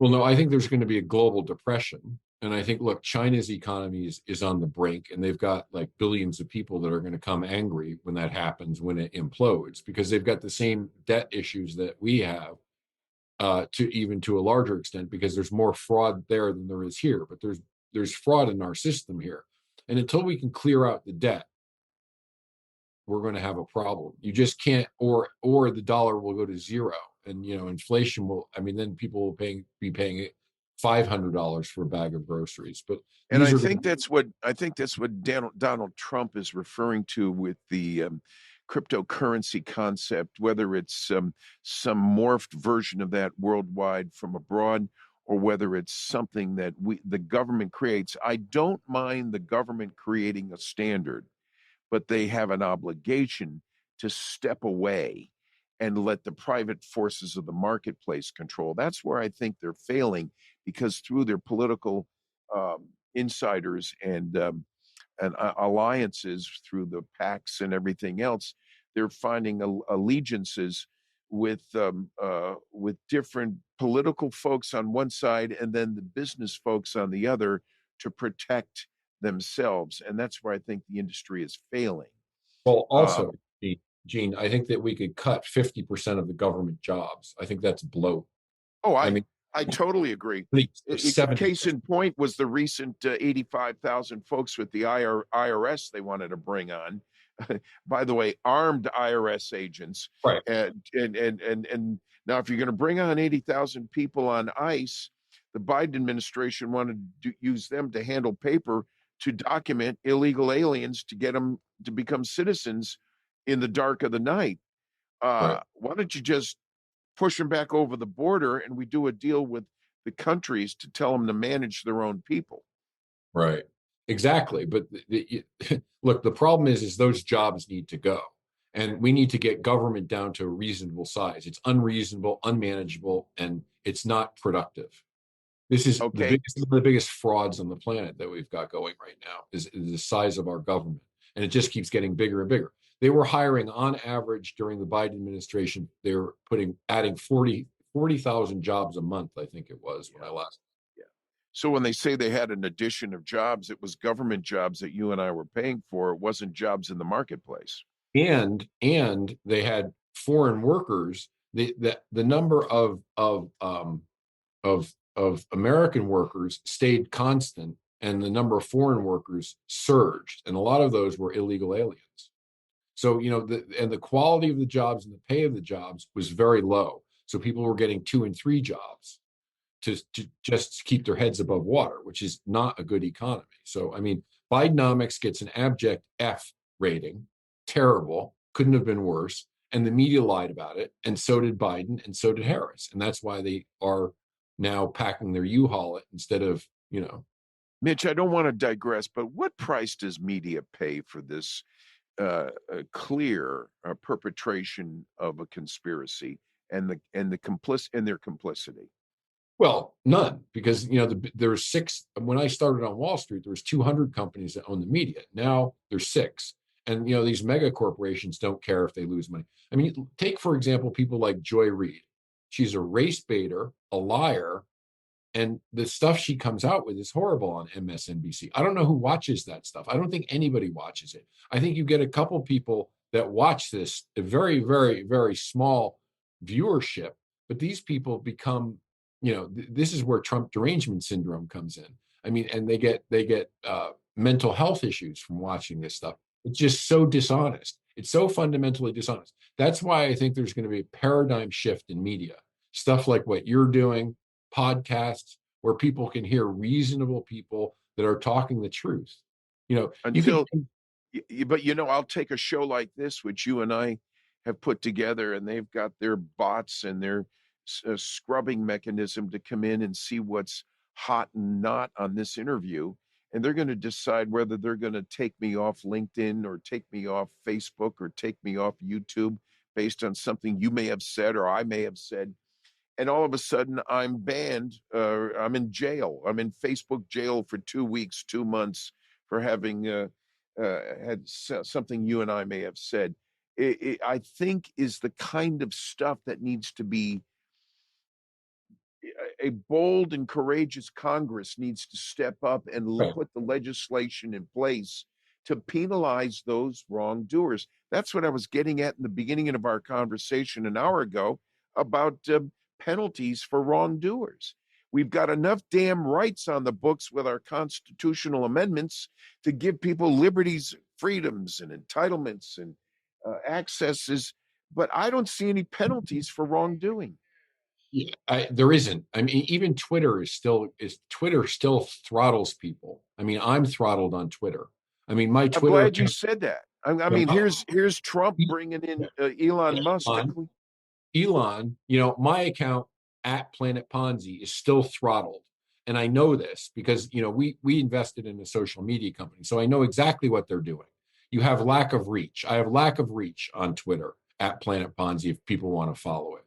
Well, no, I think there's going to be a global depression. And I think, look, China's economy is on the brink, and they've got like billions of people that are going to come angry when that happens, when it implodes, because they've got the same debt issues that we have, to a larger extent, because there's more fraud there than there is here. But there's fraud in our system here. And until we can clear out the debt, we're going to have a problem. You just can't, or the dollar will go to zero, and inflation will. I mean, then people will be paying $500 for a bag of groceries. But and I think that's what Donald Trump is referring to with the cryptocurrency concept, whether it's some morphed version of that worldwide from abroad, or whether it's something that the government creates. I don't mind the government creating a standard, but they have an obligation to step away and let the private forces of the marketplace control. That's where I think they're failing, because through their political insiders and alliances, through the PACs and everything else, they're finding allegiances with different political folks on one side and then the business folks on the other to protect themselves. And that's where I think the industry is failing. Well, also, Gene, I think that we could cut 50% of the government jobs. I think that's bloat. Oh, I totally agree. Case in point was the recent 85,000 folks with the IRS they wanted to bring on. By the way, armed IRS agents. Right. And now, if you're going to bring on 80,000 people on ICE, the Biden administration wanted to use them to handle paper to document illegal aliens to get them to become citizens in the dark of the night. Why don't you just push them back over the border and we do a deal with the countries to tell them to manage their own people? Right. Exactly. But look, the problem is those jobs need to go. And we need to get government down to a reasonable size. It's unreasonable, unmanageable, and it's not productive. This is one of the biggest frauds on the planet that we've got going right now is the size of our government. And it just keeps getting bigger and bigger. They were hiring on average during the Biden administration. They were adding 40,000 jobs a month, I think it was when I last. Yeah. So when they say they had an addition of jobs, it was government jobs that you and I were paying for. It wasn't jobs in the marketplace. And they had foreign workers. The number of American workers stayed constant, and the number of foreign workers surged, and a lot of those were illegal aliens. So the quality of the jobs and the pay of the jobs was very low. So people were getting 2 and 3 jobs to just keep their heads above water, which is not a good economy. So I mean, Bidenomics gets an abject F rating. Terrible, couldn't have been worse. And the media lied about it, and so did Biden, and so did Harris, and that's why they are now packing their U-Haul instead of Mitch, I don't want to digress, but what price does media pay for this clear perpetration of a conspiracy and their complicity? Well, none, because there were 6 when I started on Wall Street. There was 200 companies that own the media. Now there's 6. And these mega corporations don't care if they lose money. I mean, take for example people like Joy Reid. She's a race baiter, a liar, and the stuff she comes out with is horrible on MSNBC. I don't know who watches that stuff. I don't think anybody watches it. I think you get a couple people that watch this, a very, very, very small viewership, but these people become, this is where Trump derangement syndrome comes in. I mean, and they get mental health issues from watching this stuff. It's just so dishonest. It's so fundamentally dishonest. That's why I think there's going to be a paradigm shift in media. Stuff like what you're doing, podcasts, where people can hear reasonable people that are talking the truth. I'll take a show like this, which you and I have put together, and they've got their bots and their scrubbing mechanism to come in and see what's hot and not on this interview. And they're going to decide whether they're going to take me off LinkedIn or take me off Facebook or take me off YouTube based on something you may have said or I may have said. And all of a sudden, I'm banned. I'm in jail. I'm in Facebook jail for 2 weeks, 2 months for having had something you and I may have said. I think is the kind of stuff that needs to be a bold and courageous Congress needs to step up and Right. put the legislation in place to penalize those wrongdoers. That's what I was getting at in the beginning of our conversation an hour ago about penalties for wrongdoers. We've got enough damn rights on the books with our constitutional amendments to give people liberties, freedoms, and entitlements and accesses, but I don't see any penalties for wrongdoing. Yeah, there isn't. I mean, even Twitter Twitter still throttles people. I mean, I'm throttled on Twitter. I mean, my I'm Twitter glad you account, said that. I mean, here's Trump bringing in Elon Musk. Elon, my account at Planet Ponzi is still throttled. And I know this because, we invested in a social media company. So I know exactly what they're doing. You have lack of reach. I have lack of reach on Twitter at Planet Ponzi if people want to follow it.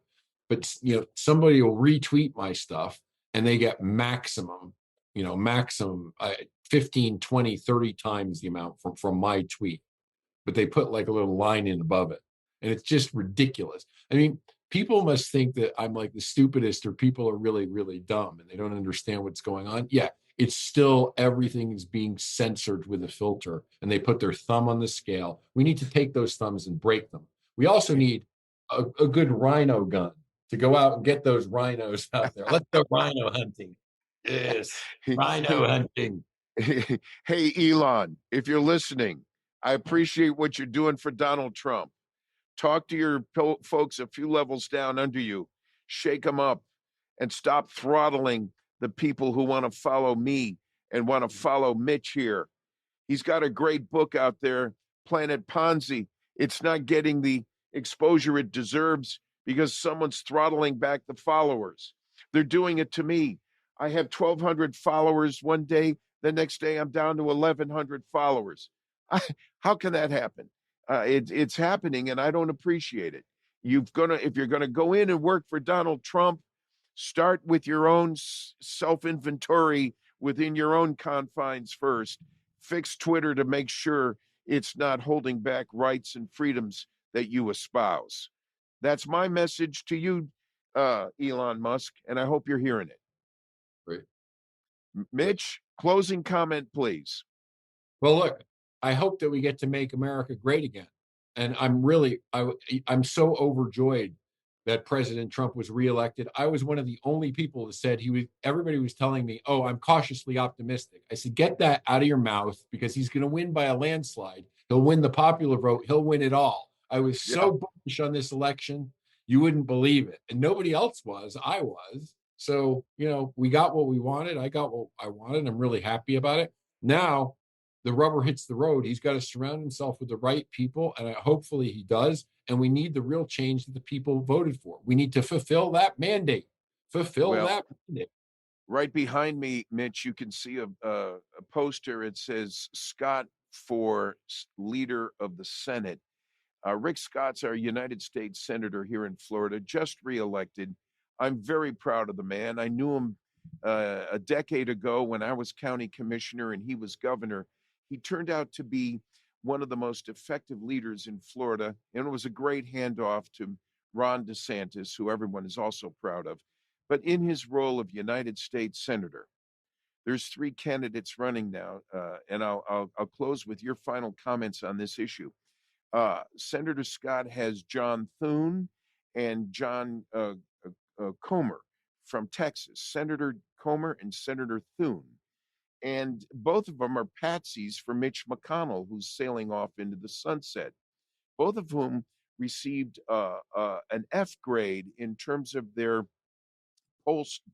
But, somebody will retweet my stuff and they get maximum 15, 20, 30 times the amount from my tweet. But they put like a little line in above it. And it's just ridiculous. I mean, people must think that I'm like the stupidest or people are really, really dumb and they don't understand what's going on. Yeah, it's still everything is being censored with a filter and they put their thumb on the scale. We need to take those thumbs and break them. We also need a good rhino gun to go out and get those rhinos out there. Let's go rhino hunting. Yes, rhino hunting. Hey, Elon, if you're listening, I appreciate what you're doing for Donald Trump. Talk to your folks a few levels down under you, shake them up, and stop throttling the people who want to follow me and want to follow Mitch here. He's got a great book out there, Planet Ponzi. It's not getting the exposure it deserves because someone's throttling back the followers. They're doing it to me. I have 1,200 followers one day. The next day, I'm down to 1,100 followers. How can that happen? It's happening, and I don't appreciate it. If you're gonna go in and work for Donald Trump, start with your own self-inventory within your own confines first. Fix Twitter to make sure it's not holding back rights and freedoms that you espouse. That's my message to you, Elon Musk, and I hope you're hearing it. Right. Mitch, closing comment, please. Well, look, I hope that we get to make America great again. And I'm so overjoyed that President Trump was reelected. I was one of the only people that said everybody was telling me, oh, I'm cautiously optimistic. I said, get that out of your mouth because he's going to win by a landslide. He'll win the popular vote. He'll win it all. I was so bullish on this election. You wouldn't believe it. And nobody else was. I was. So, we got what we wanted. I got what I wanted. I'm really happy about it. Now, the rubber hits the road. He's got to surround himself with the right people, and hopefully he does. And we need the real change that the people voted for. We need to fulfill that mandate. That mandate. Right behind me, Mitch, you can see a poster. It says Scott for leader of the Senate. Rick Scott's our United States Senator here in Florida, just reelected. I'm very proud of the man. I knew him a decade ago when I was county commissioner and he was governor. He turned out to be one of the most effective leaders in Florida, and it was a great handoff to Ron DeSantis, who everyone is also proud of. But in his role of United States Senator, there's 3 candidates running now, and I'll close with your final comments on this issue. Senator Scott has John Thune and John Comer from Texas, Senator Comer and Senator Thune. And both of them are patsies for Mitch McConnell, who's sailing off into the sunset. Both of whom received an F grade in terms of their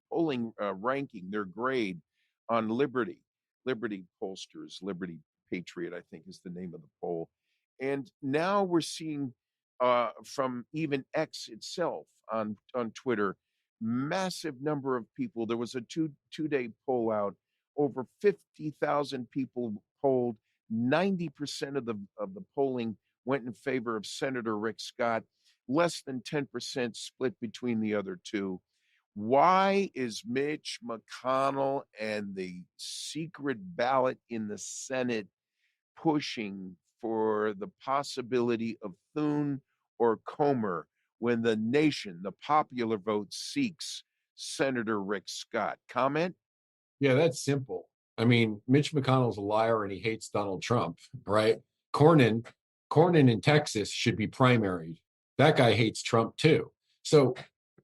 polling ranking, their grade on Liberty pollsters, Liberty Patriot, I think is the name of the poll. And now we're seeing from even X itself on Twitter massive number of people. There was a two-day poll out. Over 50,000 people polled. 90% of the polling went in favor of Senator Rick Scott. Less than 10% split between the other two. Why is Mitch McConnell and the secret ballot in the Senate pushing for the possibility of Thune or Comer when the nation, the popular vote, seeks Senator Rick Scott? Comment? Yeah, that's simple. I mean, Mitch McConnell's a liar and he hates Donald Trump, right? Cornyn, Cornyn in Texas should be primaried. That guy hates Trump too. So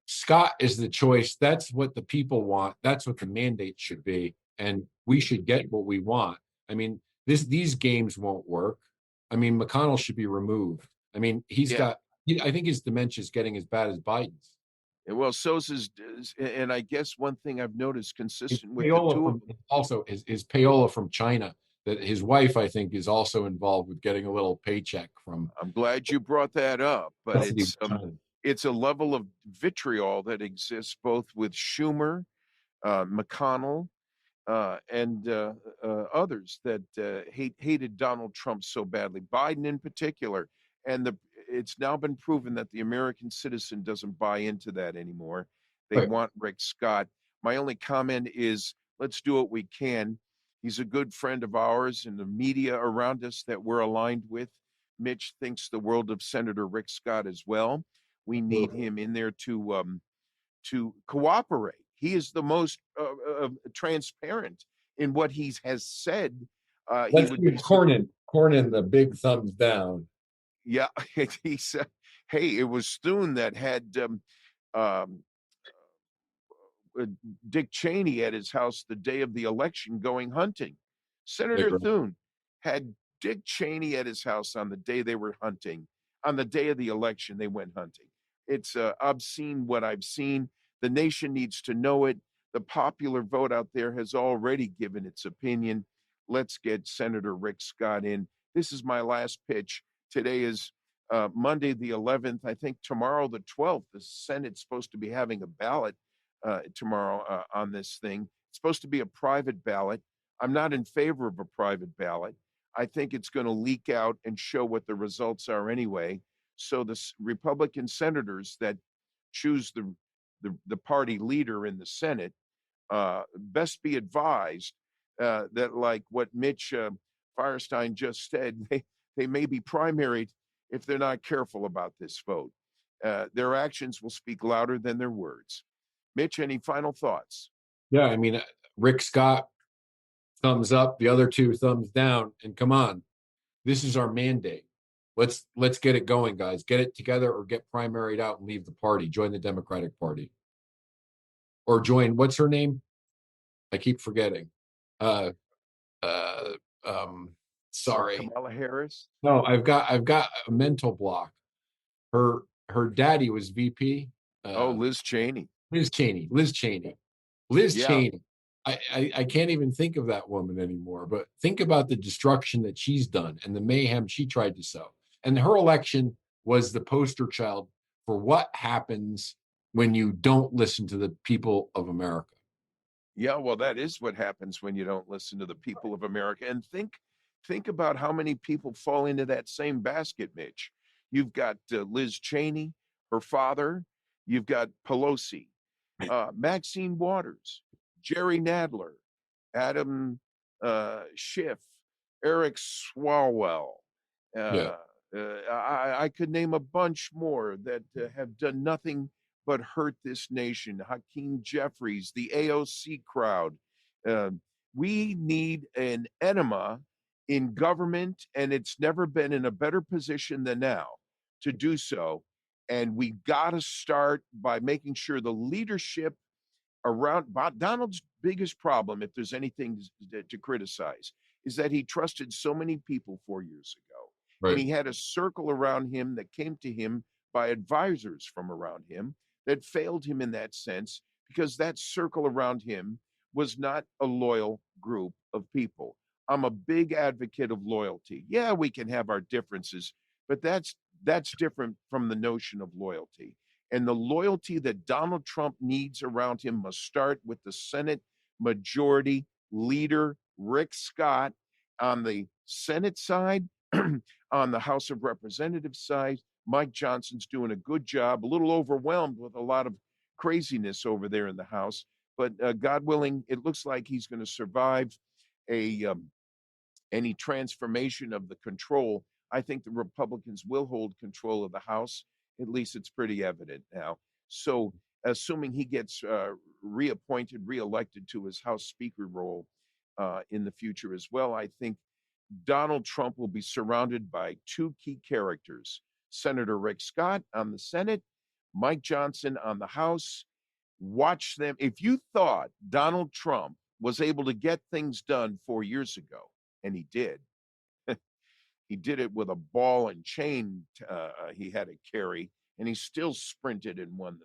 Scott is the choice. That's what the people want. That's what the mandate should be. And we should get what we want. I mean, these games won't work. I mean, McConnell should be removed. I mean, Yeah. I think his dementia is getting as bad as Biden's. Well, so's his, and I guess one thing I've noticed His consistent with the payola two of from them. also his payola from China, that his wife, I think, is also involved with getting a little paycheck from I'm glad you brought that up, but custody of China. it's a level of vitriol that exists both with Schumer, McConnell, and others that hated Donald Trump so badly, Biden in particular. And it's now been proven that the American citizen doesn't buy into that anymore. They Right. want Rick Scott. My only comment is let's do what we can. He's a good friend of ours and the media around us that we're aligned with. Mitch thinks the world of Senator Rick Scott as well. We need him in there to cooperate. He is the most transparent in what he has said. He Let's would give be, Cornyn the big thumbs down. yeah. He said, "Hey, it was Thune that had um, Dick Cheney at his house the day of the election going hunting. Senator Thune had Dick Cheney at his house on the day they were hunting. On the day of the election, they went hunting. It's obscene what I've seen. The nation needs to know it. The popular vote out there has already given its opinion. Let's get Senator Rick Scott in. This is my last pitch. Today is Monday, the 11th. I think tomorrow, the 12th, the Senate's supposed to be having a ballot tomorrow on this thing. It's supposed to be a private ballot. I'm not in favor of a private ballot. I think it's going to leak out and show what the results are anyway. So the Republican senators that choose the party leader in the Senate best be advised that, like what Mitch Firestein just said, they may be primaried if they're not careful about this vote. Their actions will speak louder than their words. Mitch, any final thoughts? Yeah, I mean, Rick Scott, thumbs up, the other two thumbs down, and come on, this is our mandate. Let's get it going, guys. Get it together or get primaried out and leave the party. Join the Democratic Party. Or join, what's her name? I keep forgetting. Uh uh Sorry. Kamala Harris? No, I've got a mental block. Her daddy was VP. Liz Cheney. Liz Cheney. Yeah. Cheney. I can't even think of that woman anymore, but think about the destruction that she's done and the mayhem she tried to sow. And her election was the poster child for what happens when you don't listen to the people of America. Yeah, well, that is what happens when you don't listen to the people of America. And think about how many people fall into that same basket, Mitch. You've got Liz Cheney, her father. You've got Pelosi, Maxine Waters, Jerry Nadler, Adam Schiff, Eric Swalwell. Yeah. I could name a bunch more that have done nothing but hurt this nation. Hakeem Jeffries, the AOC crowd. Uh, we need an enema in government, and it's never been in a better position than now to do so. And we got to start by making sure the leadership around Donald's biggest problem, if there's anything to criticize, is that he trusted so many people 4 years ago. Right. And he had a circle around him that came to him by advisors from around him that failed him in that sense because that circle around him was not a loyal group of people. I'm a big advocate of loyalty. Yeah, we can have our differences, but that's different from the notion of loyalty. And the loyalty that Donald Trump needs around him must start with the Senate Majority Leader, Rick Scott, on the Senate side. On the House of Representatives side, Mike Johnson's doing a good job, a little overwhelmed with a lot of craziness over there in the House. But God willing, it looks like he's going to survive any transformation of the control. I think the Republicans will hold control of the House. At least it's pretty evident now. So assuming he gets reappointed, reelected to his House Speaker role in the future as well, I think Donald Trump will be surrounded by two key characters, Senator Rick Scott on the Senate, Mike Johnson on the House. Watch them. If you thought Donald Trump was able to get things done 4 years ago, and he did, he did it with a ball and chain he had to carry, and he still sprinted and won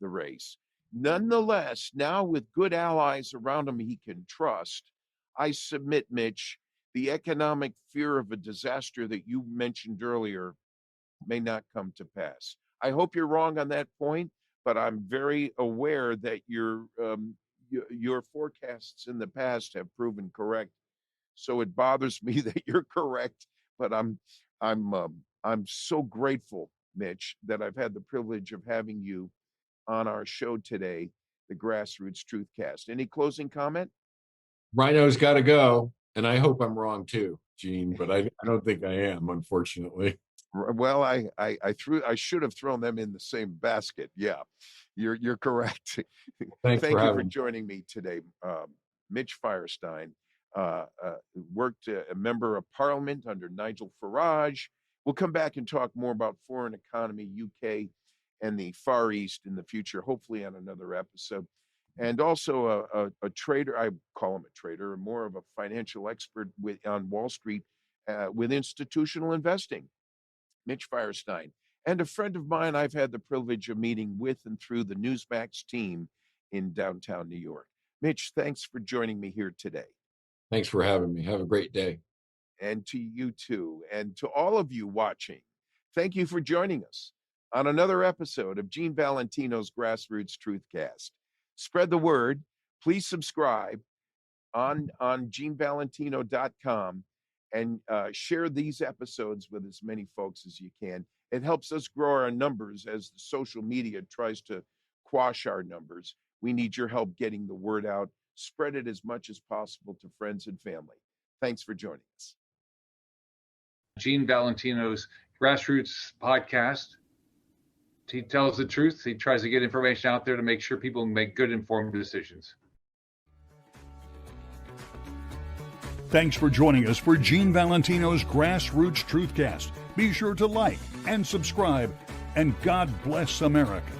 the race. Nonetheless, now with good allies around him he can trust, I submit, Mitch, the economic fear of a disaster that you mentioned earlier may not come to pass. I hope you're wrong on that point, but I'm very aware that your forecasts in the past have proven correct. So it bothers me that you're correct, but I'm so grateful, Mitch, that I've had the privilege of having you on our show today, the Grassroots Truthcast. Any closing comment? Rhino's got to go, and I hope I'm wrong too, Gene, but I don't think I am, unfortunately. Well, I should have thrown them in the same basket. Yeah, you're correct. Thank you for joining me today, Mitch Firestein. Worked a member of Parliament under Nigel Farage. We'll come back and talk more about foreign economy, UK, and the Far East in the future, hopefully on another episode. And also a trader, I call him a trader, more of a financial expert on Wall Street with institutional investing, Mitch Firestein. And a friend of mine I've had the privilege of meeting with and through the Newsmax team in downtown New York. Mitch, thanks for joining me here today. Thanks for having me. Have a great day. And to you too. And to all of you watching, thank you for joining us on another episode of Gene Valentino's Grassroots Truthcast. Spread the word. Please subscribe on genevalentino.com and share these episodes with as many folks as you can. It helps us grow our numbers as the social media tries to quash our numbers. We need your help getting the word out. Spread it as much as possible to friends and family. Thanks for joining us. Gene Valentino's Grassroots Podcast. He tells the truth. He tries to get information out there to make sure people make good, informed decisions. Thanks for joining us for Gene Valentino's Grassroots Truthcast. Be sure to like and subscribe, and God bless America.